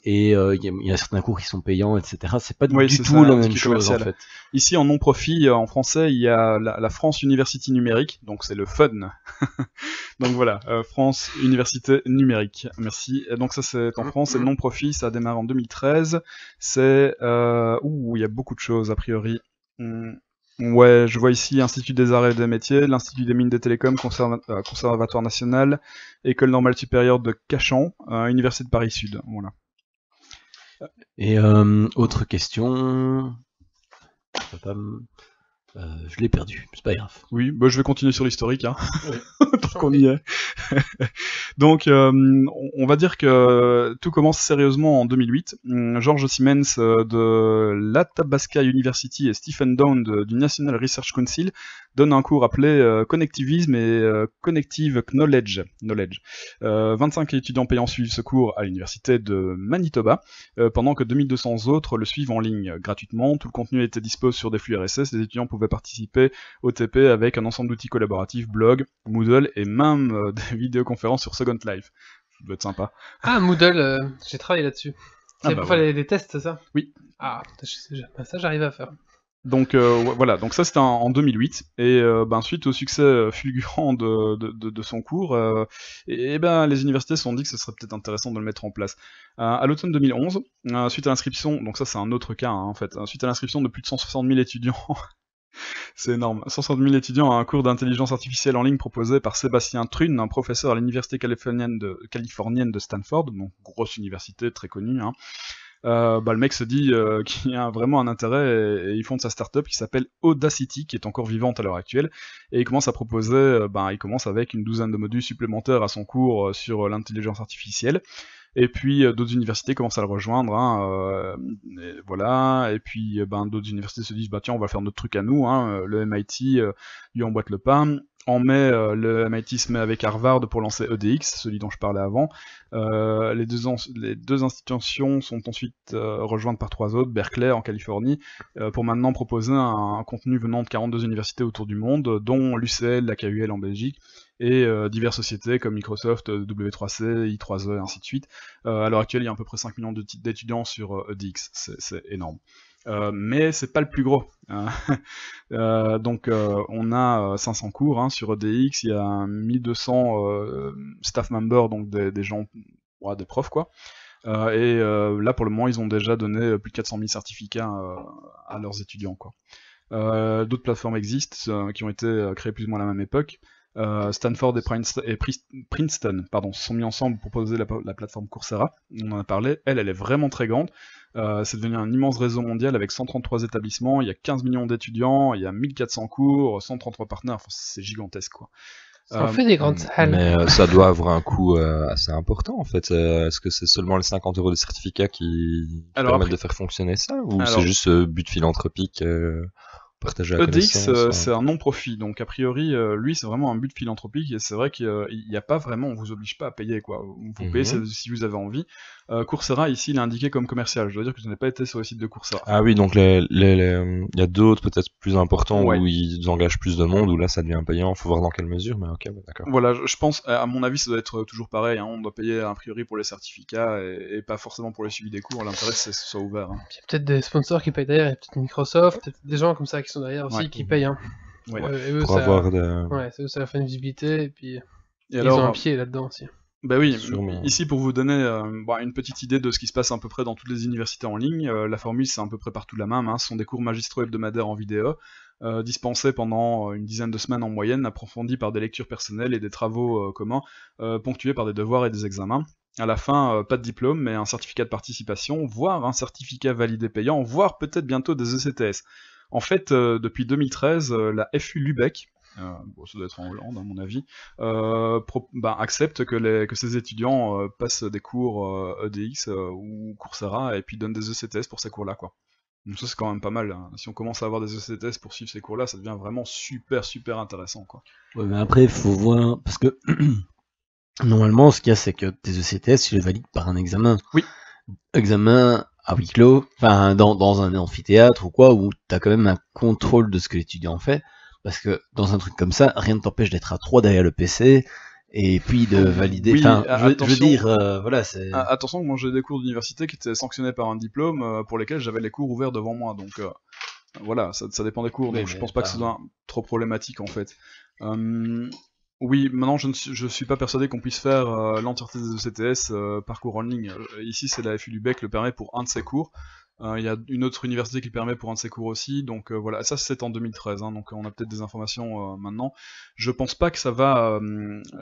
y a certains cours qui sont payants, etc. C'est pas du tout la même chose en fait.
Ici en non-profit, en français, il y a la France University Numérique, donc c'est le FUN. Donc voilà, France Université Numérique. Merci. Et donc ça c'est en France, c'est le non-profit, ça a démarré en 2013. C'est il y a beaucoup de choses a priori. Ouais, je vois ici Institut des Arts et des Métiers, l'Institut des Mines des Télécoms, Conservatoire National, École Normale Supérieure de Cachan, Université de Paris Sud, voilà.
Et autre question... je l'ai perdu, c'est pas grave.
Oui, je vais continuer sur l'historique, hein. Tant qu'on y est. Donc, on va dire que tout commence sérieusement en 2008. George Siemens de l'Athabasca University et Stephen Down du National Research Council donnent un cours appelé Connectivisme et Connective Knowledge. 25 étudiants payants suivent ce cours à l'université de Manitoba, pendant que 2200 autres le suivent en ligne gratuitement. Tout le contenu était dispo sur des flux RSS. Les étudiants pouvaient participer au TP avec un ensemble d'outils collaboratifs, blog, Moodle et même des vidéoconférences sur Second Life. Ça doit être sympa.
Ah, Moodle, j'ai travaillé là-dessus. C'est pour faire des tests, c'est ça?
Oui.
Ah, ça j'arrive à faire.
Donc voilà, donc ça c'était en 2008 et suite au succès fulgurant de son cours, les universités se sont dit que ce serait peut-être intéressant de le mettre en place. À l'automne 2011, suite à l'inscription, donc ça c'est un autre cas en fait, suite à l'inscription de plus de 160 000 étudiants, c'est énorme, 160 000 étudiants à un cours d'intelligence artificielle en ligne proposé par Sébastien Trune, un professeur à l'université californienne de Stanford, donc grosse université très connue, hein. Le mec se dit qu'il y a vraiment un intérêt et il fonde sa startup qui s'appelle Audacity, qui est encore vivante à l'heure actuelle, et il commence à proposer, il commence avec une douzaine de modules supplémentaires à son cours sur l'intelligence artificielle. Et puis d'autres universités commencent à le rejoindre, hein, et puis d'autres universités se disent tiens, on va faire notre truc à nous, hein, le MIT lui emboîte le pas. En mai, le MIT se met avec Harvard pour lancer EDX, celui dont je parlais avant. Les deux institutions sont ensuite rejointes par 3 autres, Berkeley en Californie, pour maintenant proposer un contenu venant de 42 universités autour du monde, dont l'UCL, la KUL en Belgique, et diverses sociétés comme Microsoft, W3C, I3E, et ainsi de suite. À l'heure actuelle, il y a à peu près 5 millions d'étudiants sur EDX, c'est énorme. Mais c'est pas le plus gros. Donc on a 500 cours hein, sur EDX, il y a 1200 staff members, donc des gens, des profs quoi. Là pour le moment ils ont déjà donné plus de 400 000 certificats à leurs étudiants quoi. D'autres plateformes existent qui ont été créées plus ou moins à la même époque. Stanford et Princeton se sont mis ensemble pour proposer la plateforme Coursera. On en a parlé, elle est vraiment très grande. C'est devenu un immense réseau mondial avec 133 établissements, il y a 15 millions d'étudiants, il y a 1400 cours, 133 partenaires, enfin, c'est gigantesque quoi.
Ça en fait des grandes salles.
Mais ça doit avoir un coût assez important en fait. Est-ce que c'est seulement les 50 € de certificat qui permettent de faire fonctionner ça, ou c'est juste but philanthropique partager la
EDX,
connaissance.
c'est un non-profit, donc a priori, lui, c'est vraiment un but philanthropique, et c'est vrai qu'il n'y a pas vraiment, on vous oblige pas à payer, quoi. Vous payez si vous avez envie. Coursera, ici, il est indiqué comme commercial. Je dois dire que je n'ai pas été sur le site de Coursera.
Ah oui, donc il y a d'autres peut-être plus importants
Ouais.
où ils engagent plus de monde, où là ça devient payant. Faut voir dans quelle mesure, mais ok, d'accord.
Voilà, je pense, à mon avis, ça doit être toujours pareil, hein. On doit payer a priori pour les certificats, et pas forcément pour le suivi des cours. L'intérêt, c'est que ce soit ouvert, hein.
Il y a peut-être des sponsors qui payent derrière, il y a peut-être Microsoft, peut-être des gens comme ça qui sont derrière aussi
Ouais.
qui payent. Hein.
Ouais.
Et eux,
Pour
ça...
avoir de...
Ouais, ça fait une visibilité, et puis
Et
ils
alors,
ont un pied là-dedans aussi.
bah oui,
Sûrement.
ici pour vous donner une petite idée de ce qui se passe à peu près dans toutes les universités en ligne, la formule c'est à peu près partout la même, hein. Ce sont des cours magistraux hebdomadaires en vidéo, dispensés pendant une dizaine de semaines en moyenne, approfondis par des lectures personnelles et des travaux communs, ponctués par des devoirs et des examens. À la fin, pas de diplôme, mais un certificat de participation, voire un certificat validé payant, voire peut-être bientôt des ECTS. En fait, depuis 2013, la FU Lübeck, bon, ça doit être en Hollande à mon avis, accepte que ces étudiants passent des cours EDX ou Coursera et puis donnent des ECTS pour ces cours-là, quoi. Donc ça c'est quand même pas mal, hein. Si on commence à avoir des ECTS pour suivre ces cours-là, ça devient vraiment super intéressant, quoi.
Ouais, mais après, il faut voir, parce que normalement, ce qu'il y a, c'est que tes ECTS, tu les valides par un examen.
Oui.
Examen à huis clos, enfin, dans un amphithéâtre ou quoi, où t'as quand même un contrôle de ce que l'étudiant fait. Parce que dans un truc comme ça, rien ne t'empêche d'être à 3 derrière le PC et puis de valider.
Oui,
Enfin, je veux
attention.
dire, voilà, c'est.
Attention, moi j'ai des cours d'université qui étaient sanctionnés par un diplôme pour lesquels j'avais les cours ouverts devant moi, donc voilà, ça dépend des cours,
Oui,
donc je
mais
pense pas que ce soit trop problématique en fait. Oui, maintenant je suis pas persuadé qu'on puisse faire l'entièreté des ECTS par cours en ligne. Ici c'est la FU Lübeck le permet pour un de ses cours. Il y a une autre université qui le permet pour un de ses cours aussi, donc voilà, ça c'est en 2013, hein, donc on a peut-être des informations maintenant. Je pense pas que ça va,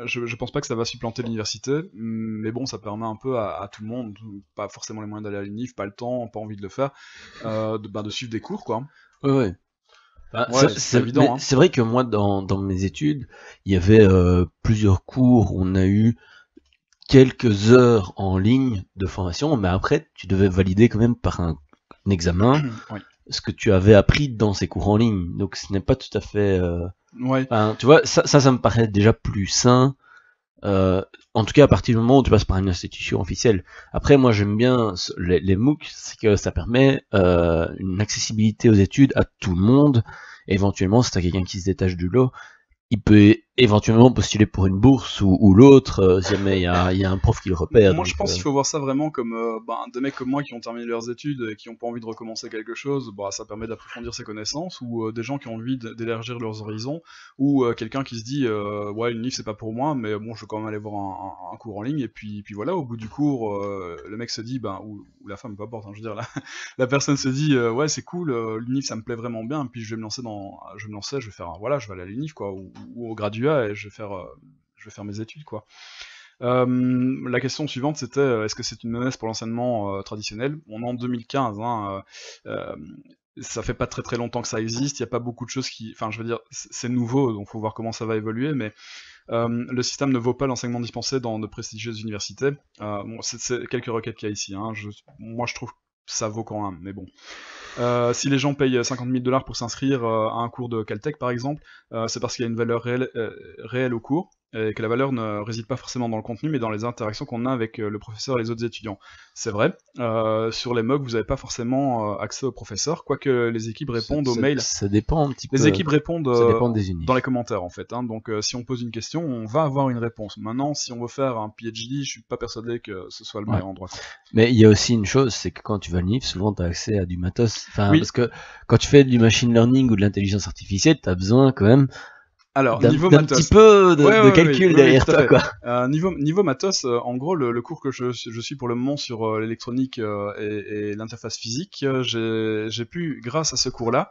je pense pas que ça va supplanter l'université, mais bon, ça permet un peu à tout le monde, pas forcément les moyens d'aller à l'UNIF, pas le temps, pas envie de le faire, de suivre des cours, quoi.
Ouais. Enfin,
Ouais, c'est évident, hein.
C'est vrai que moi, dans mes études, il y avait plusieurs cours où on a eu quelques heures en ligne de formation, mais après, tu devais valider quand même par un examen
Oui.
ce que tu avais appris dans ces cours en ligne. Donc, ce n'est pas tout à fait...
Ouais.
Enfin, tu vois, ça me paraît déjà plus sain. En tout cas, à partir du moment où tu passes par une institution officielle. Après, moi, j'aime bien les MOOC, c'est que ça permet une accessibilité aux études à tout le monde. Et éventuellement, si t'as quelqu'un qui se détache du lot, il peut éventuellement postuler pour une bourse ou l'autre, si jamais il y a un prof qui le repère.
Moi,
donc,
je pense qu'il faut voir ça vraiment comme des mecs comme moi qui ont terminé leurs études et qui n'ont pas envie de recommencer quelque chose. Ça permet d'approfondir ses connaissances, ou des gens qui ont envie d'élargir leurs horizons, ou quelqu'un qui se dit ouais, l'UNIF c'est pas pour moi, mais bon, je veux quand même aller voir un cours en ligne, et puis voilà, au bout du cours, le mec se dit, ou la femme, peu importe, hein, je veux dire, la personne se dit ouais, c'est cool, l'UNIF ça me plaît vraiment bien, et puis je vais me lancer, je vais faire, voilà, je vais aller à l'UNIF, quoi, ou au graduat, et je vais faire mes études, quoi. La question suivante c'était est-ce que c'est une menace pour l'enseignement traditionnel? On est en 2015, hein, ça fait pas très longtemps que ça existe, il n'y a pas beaucoup de choses qui... Enfin, je veux dire, c'est nouveau, donc faut voir comment ça va évoluer, mais le système ne vaut pas l'enseignement dispensé dans de prestigieuses universités. Bon, c'est quelques requêtes qu'il y a ici, hein. Moi je trouve que ça vaut quand même, mais bon. Si les gens payent 50 000 $ pour s'inscrire à un cours de Caltech par exemple, c'est parce qu'il y a une valeur réelle au cours, et que la valeur ne réside pas forcément dans le contenu, mais dans les interactions qu'on a avec le professeur et les autres étudiants. C'est vrai, sur les MOOC, vous n'avez pas forcément accès au professeur, quoique les équipes répondent aux mails.
Ça dépend un petit peu.
Les équipes répondent
Ça dépend des univers.
dans les commentaires en fait, hein. Donc si on pose une question, on va avoir une réponse. Maintenant, si on veut faire un PhD, je suis pas persuadé que ce soit le meilleur endroit.
Mais il y a aussi une chose, c'est que quand tu vas à l'UNIF, souvent tu as accès à du matos. Enfin,
Oui.
parce que quand tu fais du machine learning ou de l'intelligence artificielle, tu as besoin quand même
Alors,
d'un
niveau
d'un
matos.
petit peu de
Ouais,
calcul
oui,
derrière
tout à
toi,
fait.
quoi.
Niveau matos, en gros, le cours que je suis pour le moment sur l'électronique et l'interface physique, j'ai pu, grâce à ce cours-là,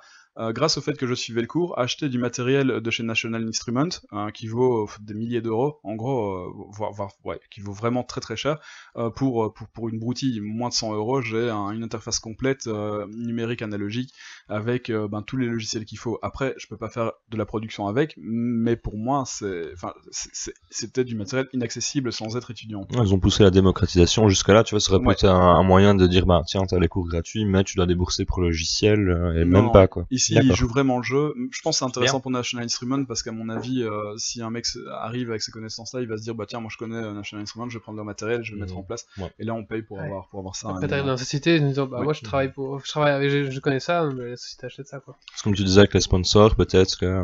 grâce au fait que je suivais le cours, acheter du matériel de chez National Instruments, qui vaut des milliers d'euros, en gros, qui vaut vraiment très cher. Pour une broutille, moins de 100 €, j'ai une interface complète numérique analogique avec tous les logiciels qu'il faut. Après, je peux pas faire de la production avec, mais pour moi, c'était du matériel inaccessible sans être étudiant.
Ils ont poussé la démocratisation jusqu'à là, tu vois, ça aurait
Ouais.
peut-être un moyen de dire, tiens, t'as les cours gratuits, mais tu dois débourser pour le logiciel, et
Non,
même pas, quoi.
Ici, s'il joue vraiment le jeu, je pense que c'est intéressant pour National Instruments parce qu'à mon avis, si un mec arrive avec ces connaissances-là, il va se dire bah tiens, moi je connais National Instruments, je vais prendre leur matériel, je vais le mettre en place. Et là, on paye pour avoir ça.
Après, t'arrives dans la société, en disant bah moi je travaille avec, je connais ça, mais la société achète ça quoi.
C'est comme tu disais avec les sponsors, peut-être que.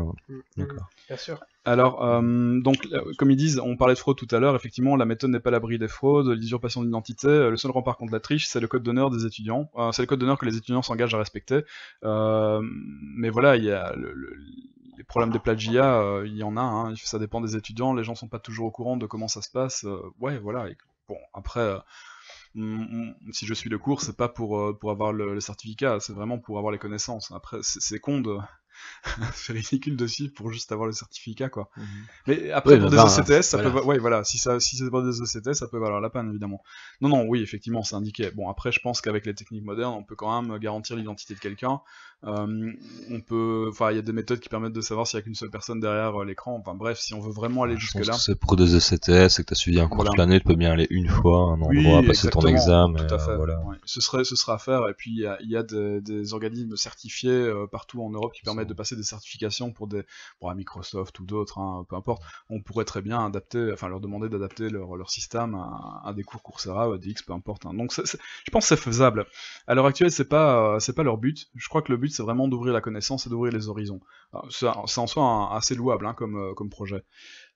D'accord. Bien sûr.
Alors, donc, comme ils disent, on parlait de fraude tout à l'heure, effectivement, la méthode n'est pas à l'abri des fraudes, l'usurpation d'identité, le seul rempart contre la triche, c'est le code d'honneur des étudiants, c'est le code d'honneur que les étudiants s'engagent à respecter, mais voilà, il y a les problèmes de plagiat, il y en a, hein, ça dépend des étudiants, les gens sont pas toujours au courant de comment ça se passe, ouais, voilà, et bon, après... si je suis le cours, c'est pas pour avoir le certificat, c'est vraiment pour avoir les connaissances. Après, c'est con de... c'est ridicule de suivre pour juste avoir le certificat, quoi. Mais après, pour des ECTS, ça peut... Ouais, voilà, si c'est pour des ECTS, ça peut valoir la peine, évidemment. Non, oui, effectivement, c'est indiqué. Bon, après, je pense qu'avec les techniques modernes, on peut quand même garantir l'identité de quelqu'un. On peut... Enfin, il y a des méthodes qui permettent de savoir s'il y a qu'une seule personne derrière l'écran. Enfin, bref, si on veut vraiment aller jusque-là...
C'est pour des ECTS, et que t'as suivi un cours toute l'année, tu peux bien aller une fois à un endroit, passer ton examen.
Tout à fait.
Voilà.
Ouais. Ce sera à faire, et puis il y a des organismes certifiés partout en Europe qui permettent de passer des certifications pour à Microsoft ou d'autres, hein, peu importe. On pourrait très bien leur demander d'adapter leur système à des cours Coursera ou à DX, peu importe. Hein. Donc je pense que c'est faisable. À l'heure actuelle, c'est pas leur but. Je crois que le but c'est vraiment d'ouvrir la connaissance et d'ouvrir les horizons. C'est en soi assez louable hein, comme projet.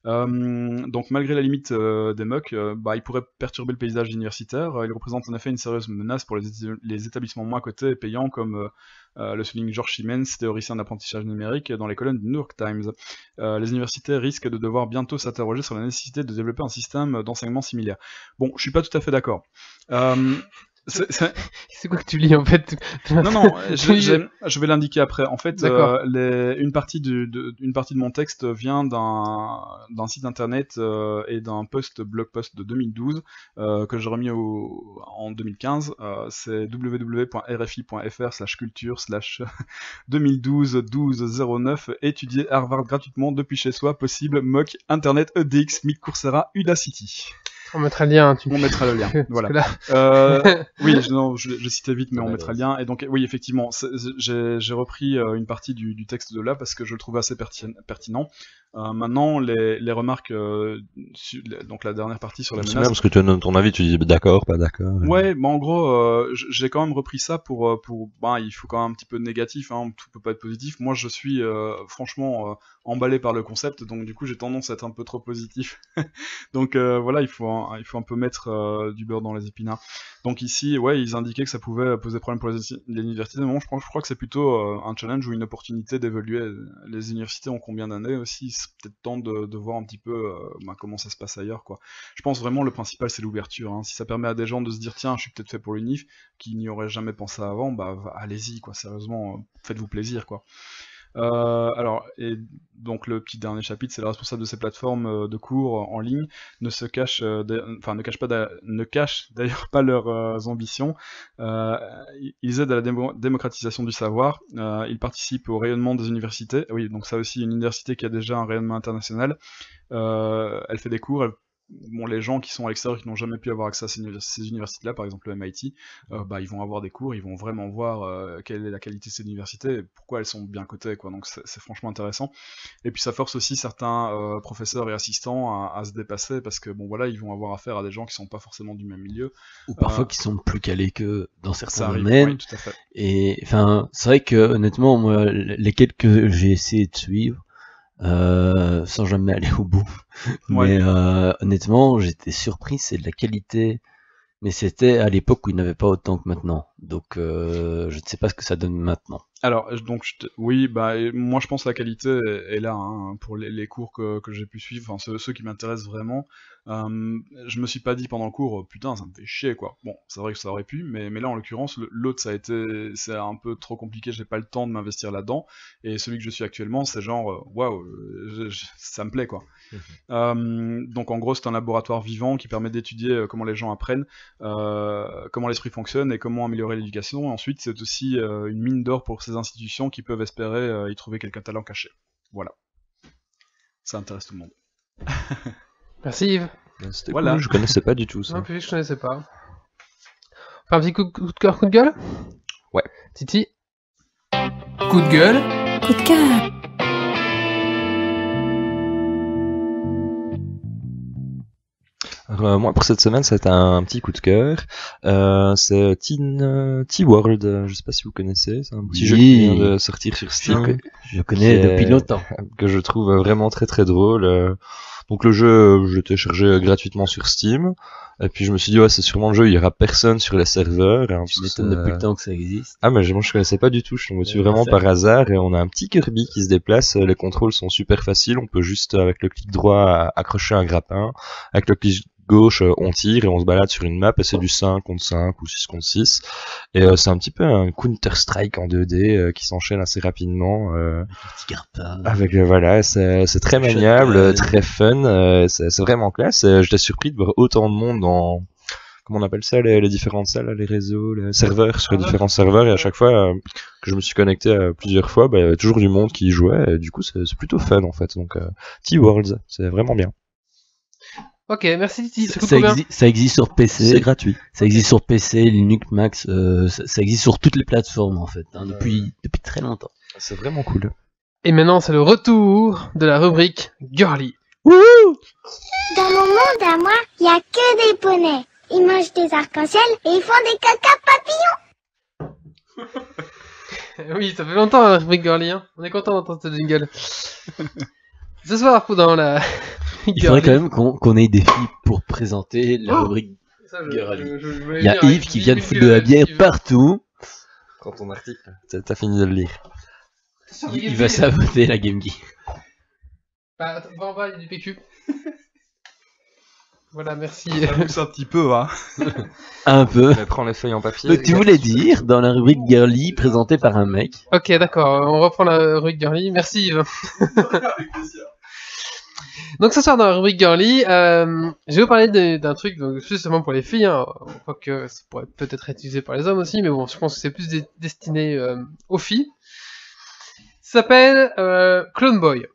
Donc malgré la limite des MOOC, il pourrait perturber le paysage universitaire. Il représente en effet une sérieuse menace pour les établissements moins cotés et payants comme le souligne George Siemens, théoricien d'apprentissage numérique, dans les colonnes du New York Times. Les universités risquent de devoir bientôt s'interroger sur la nécessité de développer un système d'enseignement similaire. Bon, je suis pas tout à fait d'accord.
C'est quoi que tu lis en fait?
Non, je vais l'indiquer après. En fait, une partie de mon texte vient d'un site internet et d'un blog post de 2012 que j'ai remis en 2015. C'est www.rfi.fr/culture/2012-12-09 étudier Harvard gratuitement depuis chez soi, possible, MOOC, Internet, EDX, MIC, Coursera, Udacity.
On mettra le lien.
On mettra le lien. Voilà. Oui, je citais vite, mais on mettra le lien. Et donc, oui, effectivement, j'ai repris une partie du texte de là parce que je le trouvais assez pertinent. Maintenant, les remarques, donc la dernière partie sur la menace.
C'est bien parce que tu donnes ton avis, tu dis d'accord, pas d'accord.
Ouais, mais en gros, j'ai quand même repris ça pour il faut quand même un petit peu de négatif, hein, tout peut pas être positif. Moi, je suis franchement emballé par le concept, donc du coup, j'ai tendance à être un peu trop positif. Donc voilà, il faut un peu mettre du beurre dans les épinards. Donc ici, ouais, ils indiquaient que ça pouvait poser problème pour les universités. Mais bon, je crois que c'est plutôt un challenge ou une opportunité d'évoluer. Les universités ont combien d'années aussi? C'est peut-être temps de voir un petit peu comment ça se passe ailleurs, quoi. Je pense vraiment le principal c'est l'ouverture. Hein. Si ça permet à des gens de se dire tiens, je suis peut-être fait pour l'UNIF, qui n'y auraient jamais pensé avant, allez-y, quoi. Sérieusement, faites-vous plaisir, quoi. Et donc le petit dernier chapitre, c'est le responsable de ces plateformes de cours en ligne ne cache d'ailleurs pas leurs ambitions. Ils aident à la démocratisation du savoir. Ils participent au rayonnement des universités. Oui, donc ça aussi, une université qui a déjà un rayonnement international. Elle fait des cours. Les gens qui sont à l'extérieur, qui n'ont jamais pu avoir accès à ces universités-là, par exemple le MIT, ils vont avoir des cours, ils vont vraiment voir quelle est la qualité de ces universités et pourquoi elles sont bien cotées, quoi. Donc c'est franchement intéressant. Et puis ça force aussi certains professeurs et assistants à se dépasser parce que ils vont avoir affaire à des gens qui sont pas forcément du même milieu.
Ou parfois qui sont plus calés que dans certains domaines.
Oui, tout à fait.
Et enfin, c'est vrai que honnêtement, moi, lesquels que j'ai essayé de suivre, sans jamais aller au bout.
Ouais.
Mais honnêtement, j'étais surpris, c'est de la qualité. Mais c'était à l'époque où il n'y avait pas autant que maintenant. Donc je ne sais pas ce que ça donne maintenant.
Alors, moi je pense que la qualité est là, hein, pour les cours que j'ai pu suivre, enfin ceux qui m'intéressent vraiment. Je me suis pas dit pendant le cours, putain, ça me fait chier, quoi. Bon, c'est vrai que ça aurait pu, mais là en l'occurrence, l'autre c'est un peu trop compliqué, j'ai pas le temps de m'investir là-dedans. Et celui que je suis actuellement, c'est genre, waouh, ça me plaît, quoi. Donc en gros, c'est un laboratoire vivant qui permet d'étudier comment les gens apprennent, comment l'esprit fonctionne et comment améliorer l'éducation. Et ensuite, c'est aussi une mine d'or pour ces institutions qui peuvent espérer y trouver quelqu'un talent caché. Voilà. Ça intéresse tout le monde.
Merci Yves.
C'était cool, je connaissais pas du tout ça.
Non, plus je connaissais pas. On fait un petit coup de cœur, coup de gueule?
Ouais.
Titi? Coup de gueule.
Coup de cœur.
Alors, moi, pour cette semaine, c'est un petit coup de cœur. C'est Tea World. Je sais pas si vous connaissez. C'est un petit jeu qui vient de sortir sur Steam.
Je connais depuis longtemps.
Que je trouve vraiment très très drôle. Donc le jeu, je l'ai téléchargé gratuitement sur Steam. Et puis je me suis dit, ouais, c'est sûrement le jeu, il y aura personne sur les serveurs. Hein,
Je m'étonne depuis le temps que ça existe.
Ah, mais moi je connaissais pas du tout, je suis tombé dessus vraiment par hasard. Et on a un petit Kirby qui se déplace. Les contrôles sont super faciles. On peut juste, avec le clic droit, accrocher un grappin. Avec le clic gauche, on tire et on se balade sur une map et c'est du 5 contre 5 ou 6 contre 6. Et c'est un petit peu un Counter-Strike en 2D qui s'enchaîne assez rapidement. Avec voilà, c'est très maniable, très fun, c'est vraiment classe. J'étais surpris de voir autant de monde dans comment on appelle ça, les différentes salles, les réseaux, les serveurs, sur les différents serveurs, et à chaque fois que je me suis connecté plusieurs fois, il y avait toujours du monde qui y jouait, et du coup c'est plutôt fun en fait. Donc Tea Worlds, c'est vraiment bien.
Ok, merci Titi.
Ça existe sur PC.
C'est gratuit.
Ça existe sur PC, Linux, Mac, ça existe sur toutes les plateformes en fait, hein, depuis très longtemps.
C'est vraiment cool.
Et maintenant, c'est le retour de la rubrique Girly.
Wouhou! Dans mon monde à moi, il y a que des poneys. Ils mangent des arcs-en-ciel et ils font des caca papillons.
Oui, ça fait longtemps la rubrique Girly, hein. On est content d'entendre ce jingle. Ce soir, dans la
il faudrait quand même qu'on ait des filles pour présenter la rubrique Girly. Il y a Yves qui vient de foutre de la bière partout.
Quand ton article, t'as fini de le lire.
Il va saboter la Game Geek.
Bah, va en bas, il y a du PQ. Voilà, merci.
Ça pousse un petit peu, hein.
Un peu.
Mais prends les feuilles en papier.
Donc tu voulais dire, dans la rubrique Girly, présentée par un mec.
Ok, d'accord, on reprend la rubrique Girly. Merci Yves. Donc ce soir dans la rubrique Girly, je vais vous parler d'un truc donc, justement pour les filles, hein, quoique ça pourrait peut-être être utilisé par les hommes aussi, mais bon, je pense que c'est plus destiné aux filles. Ça s'appelle Clone Boy.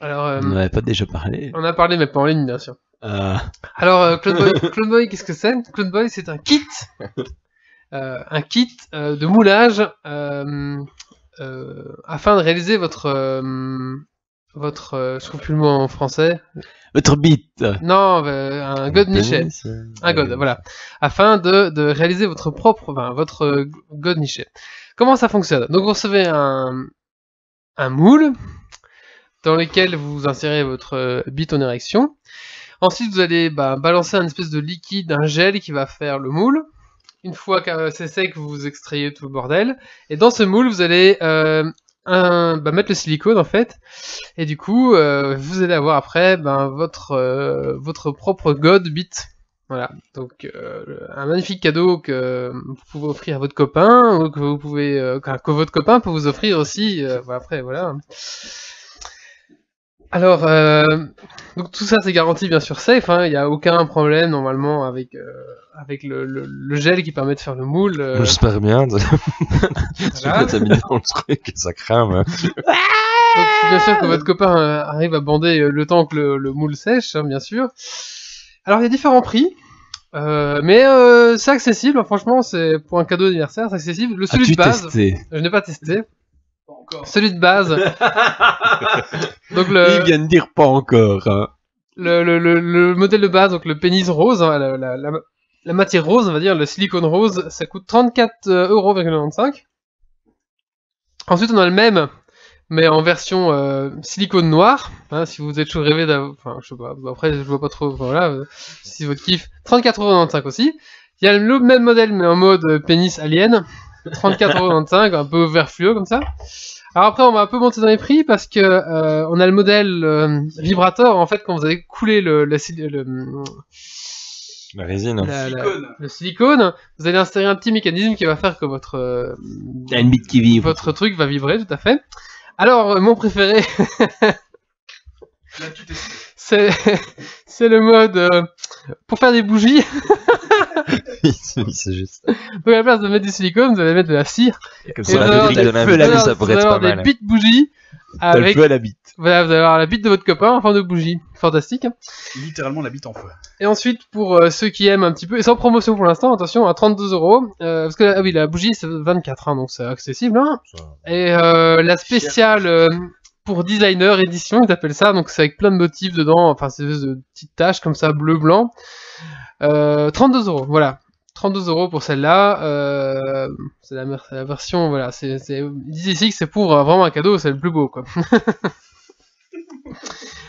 Alors,
on n'en avait pas déjà parlé.
On a parlé, mais pas en ligne, bien sûr. Alors, Clone Boy, qu'est-ce que c'est? Clone Boy, c'est un kit, de moulage afin de réaliser votre je trouve plus le mot en français.
Votre bite.
Non, un god niché. Un god, voilà. Afin de réaliser votre god niché. Comment ça fonctionne? Donc vous recevez un moule dans lequel vous insérez votre bite en érection. Ensuite vous allez balancer un espèce de liquide, un gel qui va faire le moule. Une fois que c'est sec, vous extrayez tout le bordel. Et dans ce moule, vous allez mettre le silicone en fait, et du coup vous allez avoir après votre propre god bit. Voilà, donc un magnifique cadeau que vous pouvez offrir à votre copain, ou que vous pouvez que votre copain peut vous offrir aussi. Après voilà. Alors donc tout ça c'est garanti bien sûr safe, hein, il y a aucun problème normalement avec le gel qui permet de faire le moule.
J'espère bien.
Voilà.
T'as mis dans le truc et ça crame.
Donc bien sûr que votre copain arrive à bander le temps que le moule sèche, hein, bien sûr. Alors il y a différents prix, mais c'est accessible, hein, franchement c'est pour un cadeau d'anniversaire, c'est accessible. Celui de base, je n'ai pas testé. Pas encore. Celui de base. Donc
Il vient de dire pas encore. Hein.
Le modèle de base, donc le pénis rose, hein, la matière rose, on va dire, le silicone rose, ça coûte 34,95€. Ensuite, on a le même, mais en version silicone noir. Hein, si vous êtes chaud rêvé d'avoir... Enfin, je sais pas, après, je vois pas trop... Voilà, si votre kiff, 34,95€ aussi. Il y a le même modèle, mais en mode pénis alien. 34,95€, un peu vert fluo, comme ça. Alors après, on va un peu monter dans les prix, parce que on a le modèle vibrator, en fait, quand vous allez couler
la résine.
Le silicone, vous allez installer un petit mécanisme qui va faire que votre
une bite qui vibre.
Votre truc va vibrer, tout à fait. Alors, mon préféré, c'est le mode pour faire des bougies.
Oui, c'est juste.
Donc à la place de mettre du silicone, vous allez mettre de la cire.
Comme
Et
ça,
vous allez
la
avoir
brique de
des-
la
vous allez
ça pourrait être
avoir
pas
des
mal.
bits bougies
t'as le
avec...
feu à la bite.
Voilà, vous allez avoir la bite de votre copain en forme de bougie. Fantastique.
Littéralement la bite en feu.
Et ensuite, pour ceux qui aiment un petit peu, et sans promotion pour l'instant, attention, à 32€, parce que oui, la bougie c'est 24, hein, donc c'est accessible. Hein. Et la spéciale pour designer édition, ils appellent ça, donc c'est avec plein de motifs dedans, enfin c'est de petites taches comme ça, bleu-blanc. 32€, voilà. 32€ pour celle-là. C'est la version, voilà. Ils disent ici que c'est pour vraiment un cadeau, c'est le plus beau, quoi.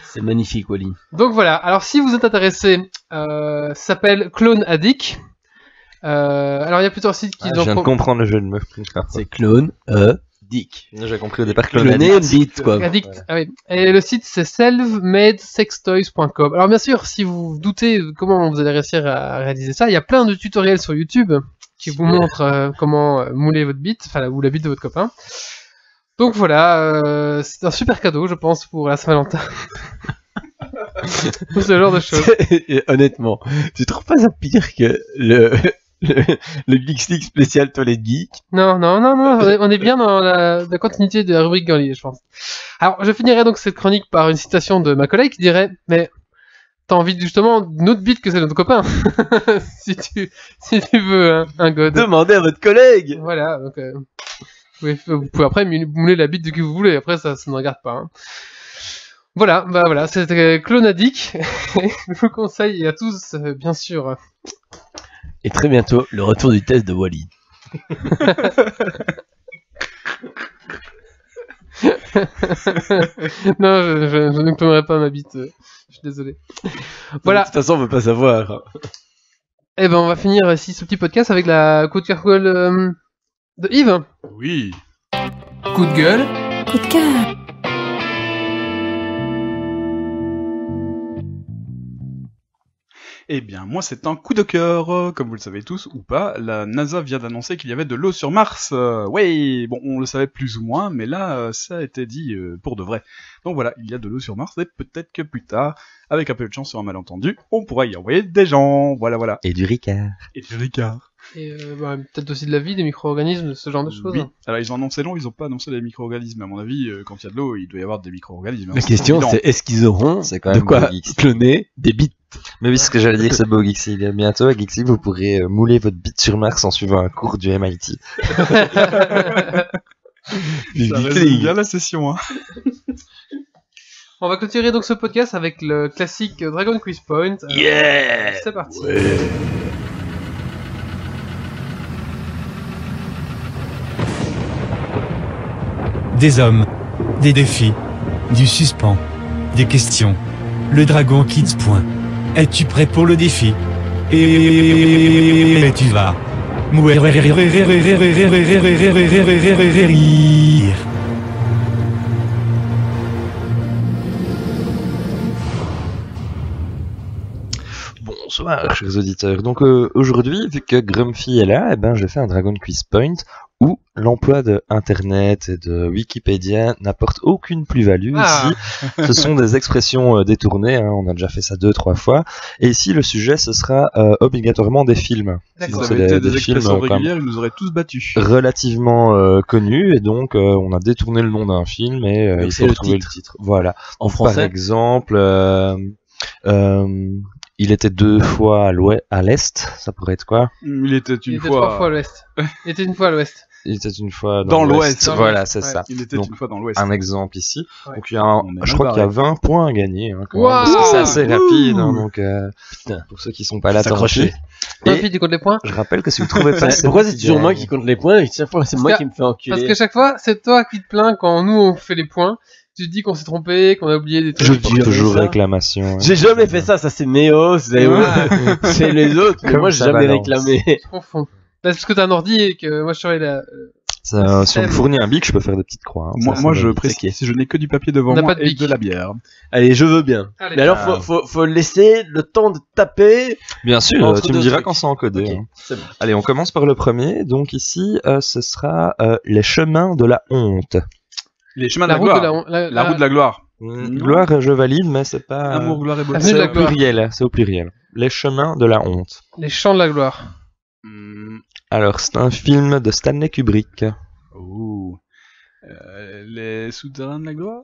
C'est magnifique, Wally.
Donc voilà, alors si vous êtes intéressé, ça s'appelle Clone Addict. Alors il y a plusieurs sites qui
Je viens de comprendre le jeu de mots.
C'est clone, dick.
J'ai compris au départ que
Cloner bit, quoi.
Addict, ah oui. Et le site c'est selfmadesextoys.com. Alors bien sûr, si vous doutez de comment vous allez réussir à réaliser ça, il y a plein de tutoriels sur YouTube qui vous montrent comment mouler votre bite, enfin ou la bite de votre copain. Donc voilà, c'est un super cadeau, je pense, pour la Saint-Valentin. Ce genre de choses.
Et honnêtement, tu trouves pas ça pire que le Geeks League spécial Toilette Geek?
Non, on est bien dans la continuité de la rubrique girly, je pense. Alors, je finirai donc cette chronique par une citation de ma collègue qui dirait, mais t'as envie justement d'une autre bite que celle de ton copain, si tu veux un god.
Demandez à votre collègue.
Voilà, donc vous pouvez après mouler la bite de qui vous voulez, après ça ne regarde pas. Hein. Voilà, bah voilà, c'était Clone Addict. Je vous conseille à tous, bien sûr.
Et très bientôt, le retour du test de Wally.
Non, je ne clonerai pas ma bite, je suis désolé. Voilà.
De toute façon, on veut pas savoir.
Eh ben, on va finir ici ce petit podcast avec la coup de cœur de Yves.
Oui.
Coup de gueule.
Coup de cœur.
Eh bien, moi, c'est un coup de cœur. Comme vous le savez tous, ou pas, la NASA vient d'annoncer qu'il y avait de l'eau sur Mars. Ouais, bon, on le savait plus ou moins, mais là, ça a été dit pour de vrai. Donc voilà, il y a de l'eau sur Mars, et peut-être que plus tard, avec un peu de chance sur un malentendu, on pourra y envoyer des gens. Voilà, voilà.
Et du Ricard.
Et du Ricard.
Et peut-être aussi de la vie, des micro-organismes, ce genre de choses.
Oui. Alors, ils ont annoncé long, ils ont pas annoncé les micro-organismes. À mon avis, quand il y a de l'eau, il doit y avoir des micro-organismes.
La question, c'est est-ce qu'ils auront
C'est quand
de
même
quoi
beau, Geeks.
cloner des bits?
Mais oui, ce que j'allais dire, c'est beau, Geeksy. Bientôt, à Geeksy, vous pourrez mouler votre bite sur Mars en suivant un cours du MIT.
Ça résume bien la session, hein.
On va clôturer donc ce podcast avec le classique Dragon Quiz Point.
Yeah.
C'est parti.
Ouais.
Des hommes, des défis, du suspens, des questions. Le Dragon Kids. Es-tu prêt pour le défi? Et tu vas mourir.
Bonsoir, chers auditeurs. Donc aujourd'hui, vu que Grumpy est là, eh ben, je fais un Dragon Quiz Point où l'emploi de Internet et de Wikipédia n'apporte aucune plus-value.
Ah.
Ici, ce sont des expressions détournées, hein, on a déjà fait ça 2-3 fois. Et ici, le sujet, ce sera obligatoirement des films.
Si
D'accord.
ça
C'est
avait été des
films,
expressions
quand même,
régulières, ils nous auraient tous battus.
relativement connus, et donc on a détourné le nom d'un film et
Donc
il
c'est
faut
le
retrouver
titre.
le titre. Voilà.
En
Par
français?
exemple, il était 2 fois à l'est, ça pourrait être quoi?
Il était
Il
une
était 3 fois à
fois.
l'ouest. Il était une fois à l'ouest.
Il était une fois
Dans l'ouest.
Dans
Voilà,
l'ouest,
c'est
ouais.
ça.
Il était
Donc,
une fois dans l'Ouest.
un exemple ici.
Ouais.
Donc il y a
On est
je
mal
crois qu'il y a
barré.
20 points à gagner, hein, quand même,
Waouh.
parce que c'est assez rapide, hein,
Ouh.
donc
Putain.
pour ceux qui sont pas là,
S'accrocher.
tant pis.
Puis tu comptes les points.
Je rappelle que si vous trouvez pas,
Pourquoi c'est toujours moi qui compte les points et chaque fois c'est moi
que-
qui me fais enculer?
Parce que chaque fois, c'est toi qui te plains quand nous on fait les points. Tu te dis qu'on s'est trompé, qu'on a oublié des trucs.
Je
Pour
jure,
toujours
ça.
réclamation. hein.
J'ai jamais fait ça, ça c'est Méo, c'est c'est les autres, mais
Comme
moi j'ai
ça
jamais
balance.
réclamé.
Je confonds. Là, c'est parce que t'as un ordi et que moi je serais là.
Si on me
Système.
fournit un bic, je peux faire des petites croix. hein.
Moi,
Ça,
moi
ça
je
va.
précise, si je n'ai que du papier devant
On n'a
moi
pas de
et
bic.
de la bière.
Allez, je veux bien.
Allez.
Mais alors faut laisser le temps de taper.
Bien sûr,
Entre
tu me
deux
diras
trucs.
quand c'est encodé.
Ok,
hein.
c'est bon.
Allez, on commence par le premier. Donc ici, ce sera les chemins de la honte.
Les chemins
La
de
route
la
de
gloire.
la,
La route de la gloire.
Gloire, je valide, mais c'est pas...
Amour, gloire et beauté.
Avenue de
C'est
la
au
gloire.
pluriel, c'est au pluriel. Les chemins de la honte.
Les champs de la gloire.
Alors, c'est un film de Stanley Kubrick.
Oh. Les souterrains de la gloire,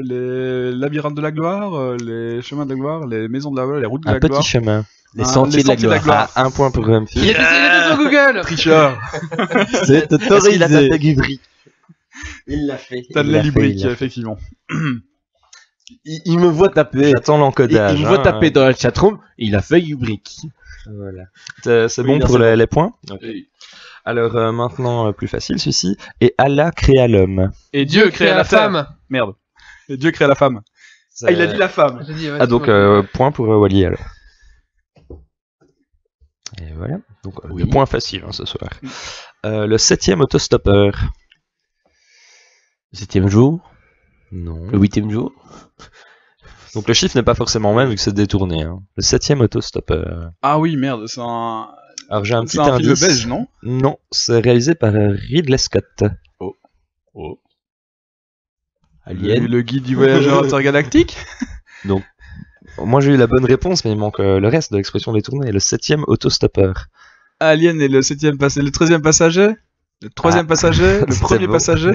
les labyrinthes de la gloire, les chemins de la gloire, les maisons de la gloire, les routes de
Un
la
petit
gloire.
chemin.
Les sentiers de la gloire.
Ah, un point pour Grumpy.
Il y a des sur Google.
Tricheur.
C'est
Est-ce qu'il a
autorisé.
tapé Kubrick?
Il l'a fait.
Stanley
il l'a
Kubrick,
fait.
effectivement.
Il me voit taper.
J'attends l'encodage.
Il me voit taper dans la chatroom. Il a fait Kubrick.
Voilà. C'est
Oui,
bon
non,
pour
c'est
les points. Alors maintenant, plus facile celui-ci. Et Allah créa l'homme.
Et Dieu créa la femme.
femme.
Merde. Et Dieu créa la femme. Ah, il a dit la femme.
J'ai dit, ouais,
Ah donc
c'est bon.
point pour Wally alors. Et voilà. Donc
Oui.
le point facile ce soir. Le 7e autostoppeur.
Le 7e jour.
Non.
Le 8e jour.
Donc le chiffre n'est pas forcément même vu que c'est détourné. Hein. Le 7e autostoppeur.
Ah oui, merde, c'est un...
Alors j'ai un petit
C'est un film
indice.
belge, non?
Non, c'est réalisé par Ridley Scott.
Oh.
Alien.
Le guide du voyageur intergalactique?
Moi j'ai eu la bonne réponse, mais il manque le reste de l'expression détournée. Le 7e autostoppeur.
Alien est le 7e passager, le 13e passager? Le 3e passager? Le
c'était
1er
beau.
passager?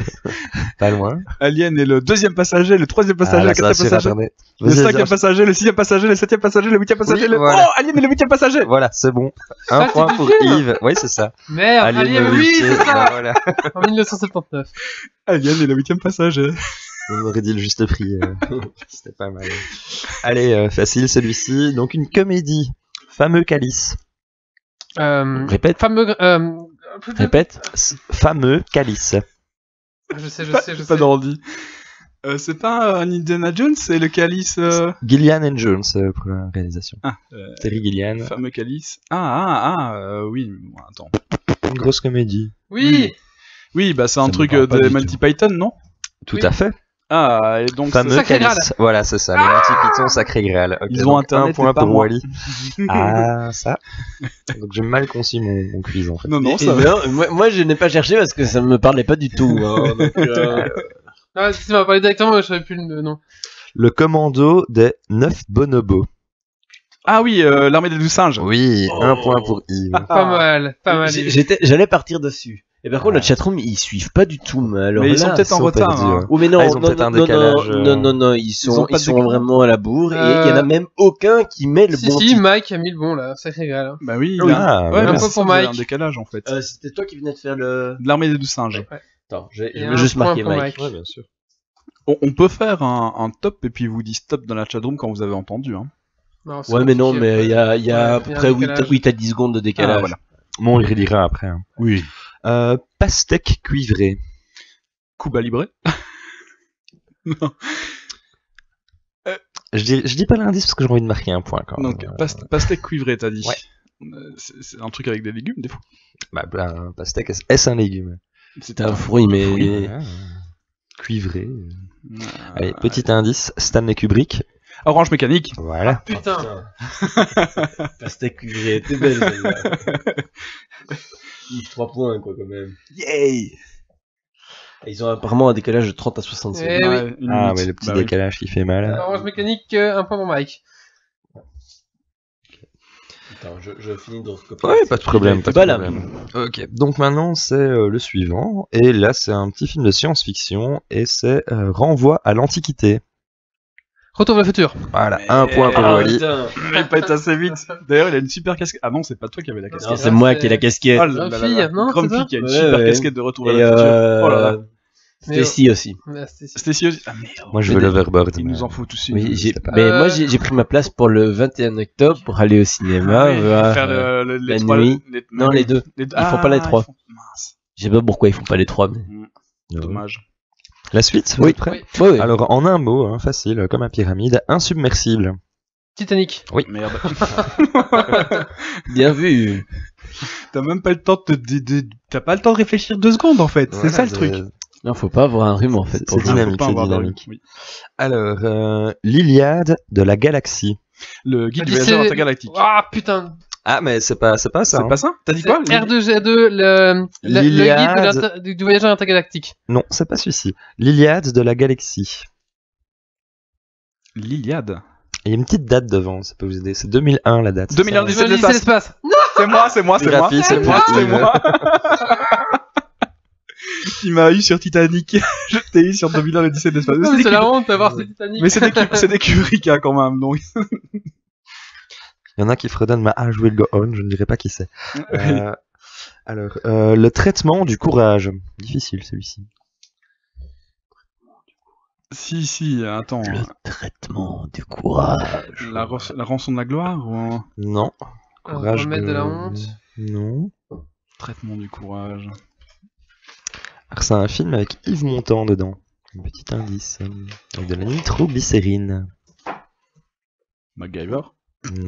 Pas loin.
Alien est le 2e passager, le 3e passager,
Ah, là,
le
ça va
4e
sur
passager?
Internet.
Le
Vas-y,
5e
vas-y,
passager, le 6e passager, le 7e passager, le 8e passager,
Oui, voilà.
Oh, Alien est le 8e passager!
Voilà, c'est bon.
Ça,
Un point
c'est du
pour
film.
Yves. Oui, c'est ça.
Merde, Alien,
le
oui,
huitième,
c'est ça.
Voilà.
En 1979.
Alien est le 8e passager.
On aurait dit le juste prix. C'était pas mal. Allez, facile celui-ci. Donc une comédie. Fameux Calice.
Répète.
Fameux.
Répète.
Fameux Calice.
Je sais.
Pas d'ordi. C'est pas un Indiana Jones, c'est le calice...
Gillian and Jones pour la réalisation. Terry Gillian.
Fameux calice. Oui. Bon, attends.
Une grosse comédie.
Oui.
Oui, bah c'est un
Ça me
truc
parle pas
des
du
Monty Python, non?
Tout
Oui.
à fait.
Ah, et donc...
Fameux
Sacré
Calice.
Graal.
Voilà, c'est ça. Le Monty Python Sacré Graal. Ok,
Ils ont
donc
Internet,
un point
mais pas
pour
moi.
Wally. Ah, ça. Donc j'ai mal conçu mon quiz en fait.
Non,
Et
ça va.
non, moi, je n'ai pas cherché parce que ça me parlait pas du tout. Hein, donc,
Ah, si tu m'as parlé directement, je savais plus le nom.
Le commando des 9 bonobos.
Ah oui, l'armée des 12 singes.
Oui,
Oh.
un point pour Yves.
Pas mal.
J'allais partir dessus. Et par contre, notre chatroom, ils suivent pas du tout. Mais alors
Mais ils
là,
sont peut-être en
sont
retard.
perdus,
hein.
hein.
Oui, mais non,
Ah, ils ont
non,
peut-être un
non,
décalage,
non, ils
ont
sont,
pas de
ils sont
décalage.
vraiment à la bourre et il y en a même aucun qui met le
Si,
bon
si,
titre.
Mike a mis le bon là, sacré Graal. Hein.
Bah oui,
Ah,
ouais,
bah,
mais
un point
c'est
pour
ça, vous avez
Mike.
un décalage en fait.
C'était toi qui venais de faire le...
De l'armée des 12 singes.
Attends, je
Et
vais
un
juste
point
marquer
pour
Mike.
Ouais, bien sûr.
On peut faire un top et puis vous dit stop dans la chatroom quand vous avez entendu. Hein.
Non, c'est
Ouais, mais non,
compliqué,
mais il y a
Ouais,
à peu près
un décalage.
8 à 10 secondes de décalage.
Ah, voilà.
Bon, il redira après. Hein.
Oui.
Pastèque cuivrée.
Cuba Libre. Non.
Je dis pas l'indice parce que j'ai envie de marquer un point quand même.
Donc, pastèque cuivrée, t'as dit.
Ouais.
C'est un truc avec des légumes, des fois.
Bah, un pastèque, est-ce un légume?
C'est un fruit, mais...
Voilà. Cuivré. Allez, petit indice, Stanley Kubrick.
Orange mécanique.
Voilà.
Putain.
Pastèque cuivrée, t'es belle celle-là. 3 points, quoi, quand même.
Yay.
Ils ont apparemment un décalage de 30 à 60 secondes.
Eh oui.
Une
Ah,
minute.
mais le petit
Bah oui.
décalage qui fait mal.
Orange mécanique, un point pour Mike.
Attends, je finis de recopier.
Ouais, pas de problème, pas de
Bah, là.
problème. Ok, donc maintenant c'est le suivant, et là c'est un petit film de science-fiction, et c'est Renvoi à l'Antiquité.
Retour vers le futur.
Voilà, un point pour
Ah,
Wally.
putain.
Il pète assez vite. D'ailleurs, il a une super casquette. Ah non, c'est pas toi qui avais la
Non,
casquette.
c'est moi qui ai la casquette.
Oh
Grande fille, non,
Grande
c'est ça
fille qui a une
Ouais,
super
ouais.
casquette de retour vers
Et
le futur. Oh là là.
Stacy aussi.
Ouais, c'était-
C'était aussi. Ah merde.
Moi je veux l'overboard.
Il
mais-
nous en faut tous une.
Oui,
c'était pas-
mais moi j'ai pris ma place pour le 21 octobre pour aller au cinéma.
Ah oui,
voir,
faire les
la
trois-
nuit. Non, les deux. Ils font pas les trois.
Mince.
Je sais pas pourquoi ils font pas les 3. Mais...
Dommage.
La suite, vous
Oui.
êtes prêts
Oui.
Ouais,
Alors en un mot, hein, facile, comme un pyramide, insubmersible.
Titanic.
Merde.
bien vu.
T'as même pas le temps t'as pas le temps de réfléchir 2 secondes en fait. C'est ça le truc.
Non, faut pas avoir un rhume en fait.
C'est
pour jouer.
dynamique,
Faut pas
c'est
avoir de
dynamique.
rythme, oui.
Alors, l'Iliade de la galaxie.
Le guide du
Odyssée-
voyageur intergalactique.
Ah putain.
Ah, mais c'est pas ça.
C'est
hein.
pas ça? T'as dit quoi?
R2G2, le guide de
L'Iliade.
du voyageur intergalactique.
Non, c'est pas celui-ci. L'Iliade de la galaxie.
L'Iliade.
Il y a une petite date devant, ça peut vous aider. C'est 2001 la date.
2001,
Lycée de l'espace.
C'est moi. Qui m'a eu sur Titanic. Je t'ai eu sur 2001 l'Odyssée de l'espace.
C'est la honte d'avoir ce Titanic.
Mais c'est des Kubrick quand même, donc.
Il y en a qui fredonnent ma Age Will Go On, je ne dirais pas qui c'est. Alors, le traitement du courage. Difficile celui-ci.
Si, attends.
Le traitement du courage.
La rançon de la gloire ou...
Non. Courage
Remède de la honte.
Non.
Traitement du courage.
Alors, c'est un film avec Yves Montand dedans. Un petit indice. Avec de la nitroglycérine.
MacGyver.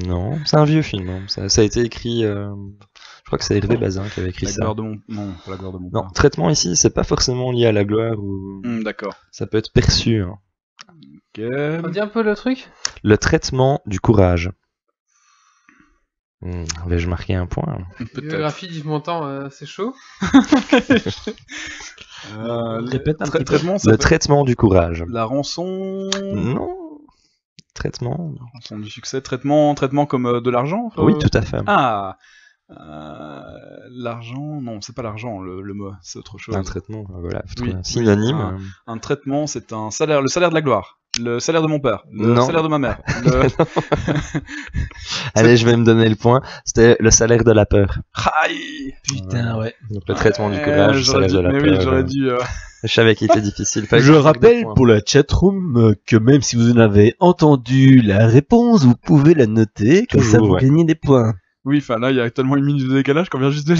Non, c'est un vieux film. Hein. Ça a été écrit... Je crois que c'est Hervé Bazin qui avait écrit ça.
Non, pas la gloire de mon
Non,
père.
traitement ici, c'est pas forcément lié à la gloire ou...
D'accord.
Ça peut être perçu. Hein.
Ok.
On dit un peu le truc.
Le traitement du courage. Vais-je marquer un point?
Peut-être.
Biographie d'Yves Montand, c'est chaud.
Répète un petit peu.
Traitement, ça
Le
peut-
traitement du courage.
La rançon...
Non. Traitement.
Rançon du succès. Traitement comme de l'argent
Oui, tout à fait.
Ah l'argent... Non, c'est pas l'argent, le mot. C'est autre chose.
Un traitement, voilà. Faut trouver
Oui,
un synonyme.
oui, Un traitement, c'est un salaire. Le salaire de la gloire. Le salaire de mon père. Le
Non.
salaire de ma mère.
Allez, je vais me donner le point. C'était le salaire de la peur.
Aïe.
Putain, ouais.
Donc le traitement du courage, le
j'aurais
salaire de la
dû...
peur.
Mais oui, j'aurais dû...
Je savais qu'il était difficile. Fallait
Je
que marque des
rappelle
points.
pour la chatroom que même si vous en avez entendu la réponse, vous pouvez la noter, comme ça
Toujours,
vous
ouais.
gagnez des points.
Oui, enfin là, il y a tellement une minute de décalage qu'on vient juste de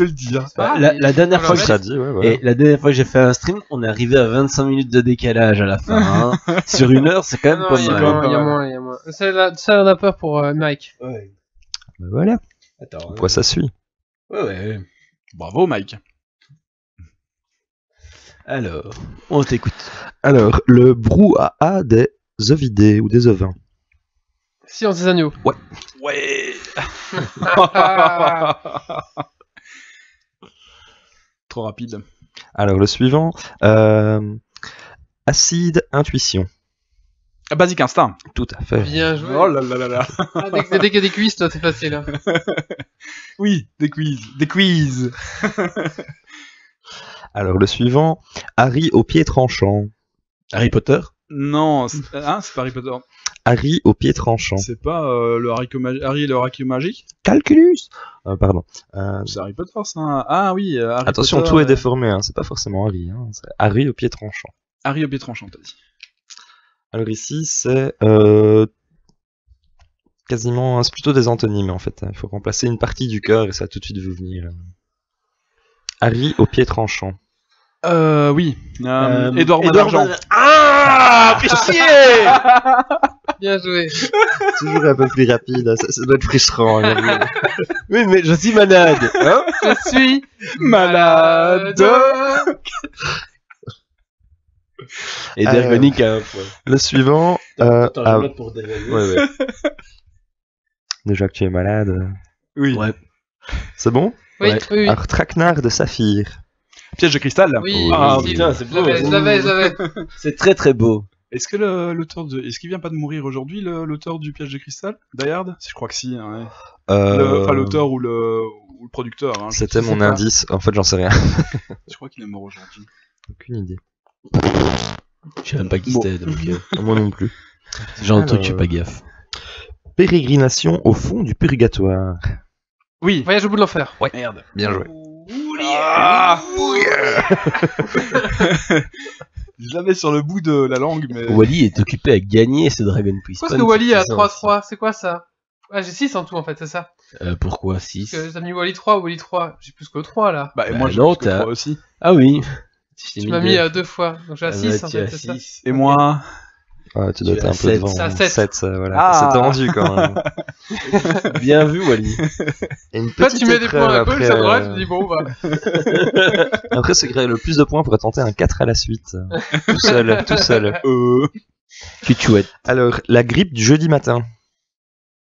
le dire.
La dernière fois
Tu
que
seras dit, ouais, voilà.
Et la dernière fois que j'ai fait un stream, on est arrivé à 25 minutes de décalage à la fin. Hein. Sur une heure, c'est quand même
Non,
pas
il y a
mal.
quand même
moins, il y a moins. Ça, on a peur pour Mike.
Ouais.
Bah voilà.
Attends.
Pourquoi ça suit?
Ouais.
Bravo, Mike.
Alors, on t'écoute.
Alors, le brouhaha des ovidés ou des ovins.
Science des agneaux.
Ouais. Trop rapide.
Alors, le suivant. Acide intuition.
Basic Instinct.
Tout à fait.
Bien joué.
Oh là là là là.
Ah, dès qu'il y a des quiz, toi, c'est facile. Hein.
Oui, des quiz. Des quiz.
Alors, le suivant. Harry au pied tranchant.
Harry Potter.
Non, c'est pas Harry Potter.
Harry au pied tranchant.
C'est pas Harry et le haricot magique.
Calculus. Pardon.
C'est Harry Potter, ça. Ah oui, Harry
Attention,
Potter,
tout est déformé. Hein. C'est pas forcément Harry. Hein. C'est Harry au pied tranchant.
Harry au pied tranchant, t'as dit.
Alors ici, c'est quasiment... C'est plutôt des antonymes, en fait. Il faut remplacer une partie du cœur et ça va tout de suite vous venir. Harry au pied tranchant.
Oui. Édouard Main-d'Argent.
Ah, pitié.
Bien joué.
Toujours un peu plus rapide. Ça doit être frustrant. Hein,
Oui, mais je suis malade. Hein
Je suis
Malade.
Et Dergonic a un point.
le suivant...
Attends, je
ah,
note pour Dergonic.
ouais. Déjà que tu es malade.
Oui.
Ouais.
C'est bon?
Oui,
Ouais.
oui.
Alors, traquenard de saphir.
Piège de cristal.
Oui,
Ah,
oui,
putain,
oui.
c'est beau.
Je l'avais.
C'est très très beau.
Est-ce que l'auteur de... Est-ce qu'il vient pas de mourir aujourd'hui, l'auteur du Piège de cristal? Die Hard? Je crois que si, hein, ouais. Enfin, l'auteur ou le producteur, hein.
C'était
je sais
mon
pas.
indice. En fait, j'en sais rien.
Je crois qu'il est mort aujourd'hui.
Aucune idée.
Je sais même pas qui
Bon.
c'était, donc
Moi non plus.
c'est le genre de truc,
Alors,
je fais pas gaffe.
Pérégrination au fond du purgatoire.
Oui.
Voyage au bout de l'enfer.
Merde.
Bien joué.
Ah Je l'avais sur le bout de la langue, mais...
Wally est occupé à gagner ce Dragon Quiz.
Pourquoi est-ce que Wally a 3-3? C'est quoi ça? Ah, j'ai 6 en tout en fait, c'est ça.
Pourquoi 6?
Parce que t'as mis Wally 3 ou Wally 3. J'ai plus que 3 là.
Bah, et
Bah
moi, je
non,
pense que
t'as-
toi aussi.
Ah oui.
Tu m'as mis 2 fois. Donc j'ai à 6 en fait, c'est ça.
Et moi...
Ouais, tu dois
Tu
être
as
un peu
sept.
devant.
C'est à 7.
7, voilà.
Ah.
C'est tendu quand même.
Bien vu, Wally.
Et une
Toi,
petite
tu mets des
épreuve
points à gauche,
après,
à droite, tu dis bon, bah.
Après, ce qui aurait le plus de points pourrait tenter un 4 à la suite. Tout seul, tout seul.
Que chouette.
Alors, la grippe du jeudi matin.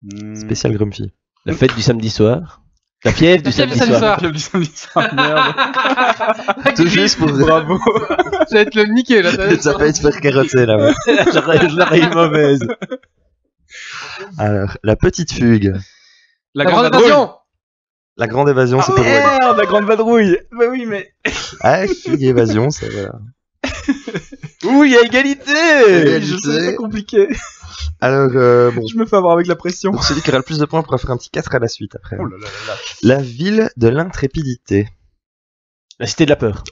Hmm.
Spécial Grumpy.
La fête du samedi soir. La fièvre du
La fièvre
samedi
du samedi
soir.
J'ai du samedi soir, merde.
Tout juste pour...
Bravo.
J'allais te le niquer là.
Ça va te faire carotter là, ouais.
Je l'aurais eu mauvaise.
Alors, la petite fugue.
La grande évasion.
La grande évasion, c'est pour Wally.
Merde, la grande vadrouille. Bah oui, mais...
Ah, fugue et évasion, ça va.
Ouh, il y a égalité.
Je sais, c'est pas compliqué.
Alors, bon.
Je me fais avoir avec la pression.
Donc, celui qui aura le plus de points pourra faire un petit 4 à la suite après.
Oh là là là là.
La ville de l'intrépidité.
La cité de la peur.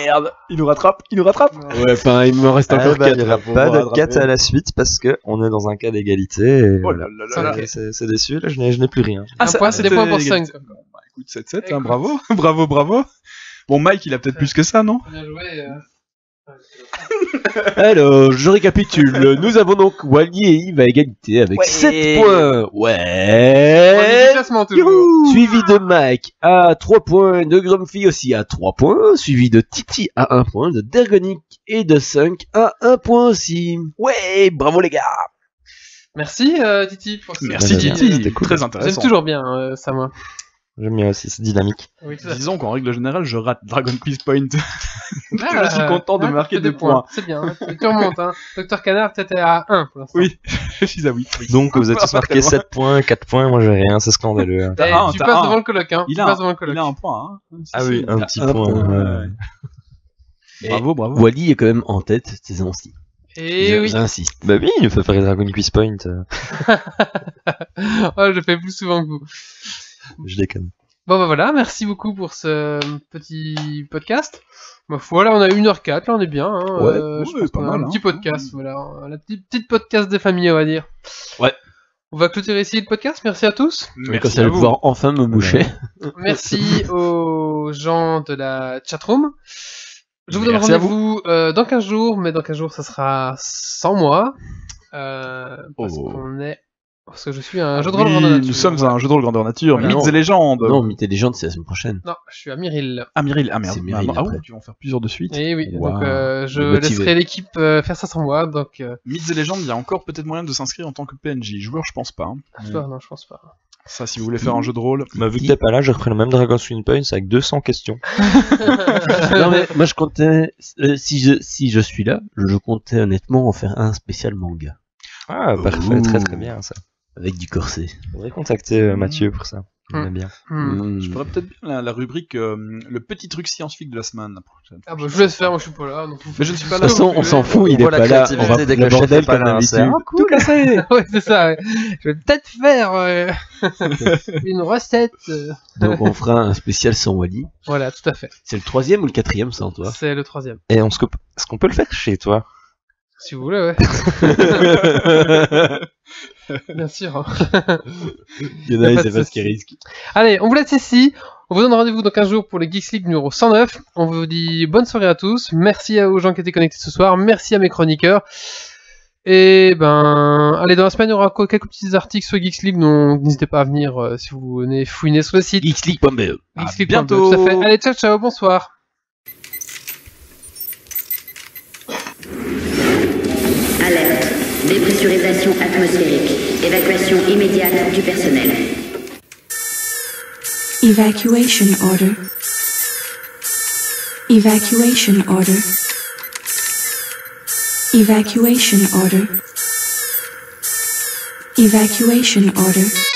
Merde. Il nous rattrape.
Ouais, enfin, il me reste encore 4.
Il n'y aura pas de 4 à la suite parce que on est dans un cas d'égalité. Et
Oh là là là là.
c'est déçu, là, je n'ai plus rien.
Un point, c'est des points pour 5.
Bon, bah, écoute, 7-7, hein, bravo. Bravo. Bon, Mike, il a peut-être plus que ça, non?
Bien joué.
Alors, je récapitule. Nous avons donc Wally et Yves à égalité avec 7 points. Ouais.
Classement toujours.
Youhou. Suivi de Mike à 3 points, de Grumpy aussi à 3 points, suivi de Titi à 1 point, de Dergonic et de Sunk à 1 point aussi. Ouais, bravo les gars.
Merci Titi pour ce
Merci
Titi.
Titi,
C'était cool.
très
J'aime
intéressant.
toujours bien ça moi.
J'aime bien aussi, c'est dynamique.
Oui, tout à fait.
Disons qu'en règle générale, je rate Dragon Quiz Point.
Ah,
je suis content de
ouais,
marquer
tu fais
des points.
C'est bien, hein. Tu remontes. Hein. Docteur Canard, t'étais à 1 pour l'instant.
Oui, je suis à 8.
Donc, vous êtes tous
Pas très
marqués
loin.
7 points, 4 points, moi j'ai rien, c'est scandaleux. Hein.
Eh,
T'as un,
tu
t'as
passes
un.
devant le coloc, hein.
Il
Tu
a,
passes devant le coloc.
il a un point, hein. Si,
Ah
si,
oui,
il
un
a
petit
un
point.
ouais.
Et
Bravo, bravo.
Wally est quand même en tête cette saison-ci.
Et oui.
J'insiste.
Bah oui, il faut faire les Dragon Quiz Point.
Oh, je fais plus souvent que vous.
Je déconne.
Bon bah voilà, merci beaucoup pour ce petit podcast. Ma foi, là on a 1h04, là on est bien. Hein.
Ouais,
je
ouais,
pense
pas
qu'on a
mal,
un petit
hein.
podcast, voilà. La petite podcast de famille, on va dire.
Ouais.
On va clôturer ici le podcast, merci à tous.
Mais comme ça, je vais pouvoir enfin me moucher.
Merci aux gens de la chatroom. Je vous donne
Merci à
rendez-vous dans 15 jours, mais dans 15 jours ça sera sans moi. Parce Parce que je suis un jeu de rôle grandeur nature.
Nous sommes un jeu de rôle grandeur nature,
Voilà.
mythes et légendes.
Non, Mythes et légendes, c'est la semaine prochaine.
Non, je suis à Myril.
Ah, Myril, ah merde.
C'est Myril,
Ah,
après.
tu vas en faire plusieurs de suite.
Et oui,
Wow.
donc je
Motivé.
laisserai l'équipe faire ça sans moi, donc...
Mythes et légendes, il y a encore peut-être moyen de s'inscrire en tant que PNJ. Joueur, je pense pas. Hein.
non, je pense pas.
Ça, si vous voulez faire un jeu de rôle.
Bah, vu que t'es pas là, je reprends le même Dragon Swing Points avec 200 questions.
Non, mais moi, je comptais, si je suis là, je comptais honnêtement en faire un spécial manga.
Ah, parfait, très très bien ça.
Avec du corset.
Faudrait contacter Mathieu pour ça. Il aimait bien.
Je ferais peut-être bien la rubrique le petit truc scientifique de la semaine. La prochaine.
Ah bah je vous laisse faire, moi je suis pas là. Donc vous
Mais je ne suis pas
De
là.
toute façon, on s'en fout, il est
voit la
pas là.
créativité
On va
dès que
le
le chef
bordel
est pas
comme
là, c'est
d'habitude.
Tout cassé. Ouais, c'est ça. Ouais. Je vais peut-être faire une recette.
Donc, on fera un spécial sans Wally.
Voilà, tout à fait.
C'est le 3e ou le 4e sans toi?
C'est le 3e.
Et on se coupe. Est-ce qu'on peut le faire chez toi?
Si vous voulez, ouais. Bien sûr. Hein.
Il y en
Y a
a,
pas
c'est
de
pas ce
souci.
qui risque.
Allez, on vous laisse ici. On vous donne rendez-vous dans 15 jours pour les Geeks League numéro 109. On vous dit bonne soirée à tous. Merci aux gens qui étaient connectés ce soir. Merci à mes chroniqueurs. Et ben, allez, dans la semaine, il y aura quelques petits articles sur Geeks League, donc n'hésitez pas à venir si vous venez fouiner sur le site.
Geeksleague.be.
Geeksleague.be,
bientôt.
tout à fait. Allez, ciao, ciao, bonsoir.
Alerte. Dépressurisation atmosphérique. Évacuation immédiate du personnel.
Evacuation order. Evacuation order. Evacuation order. Evacuation order.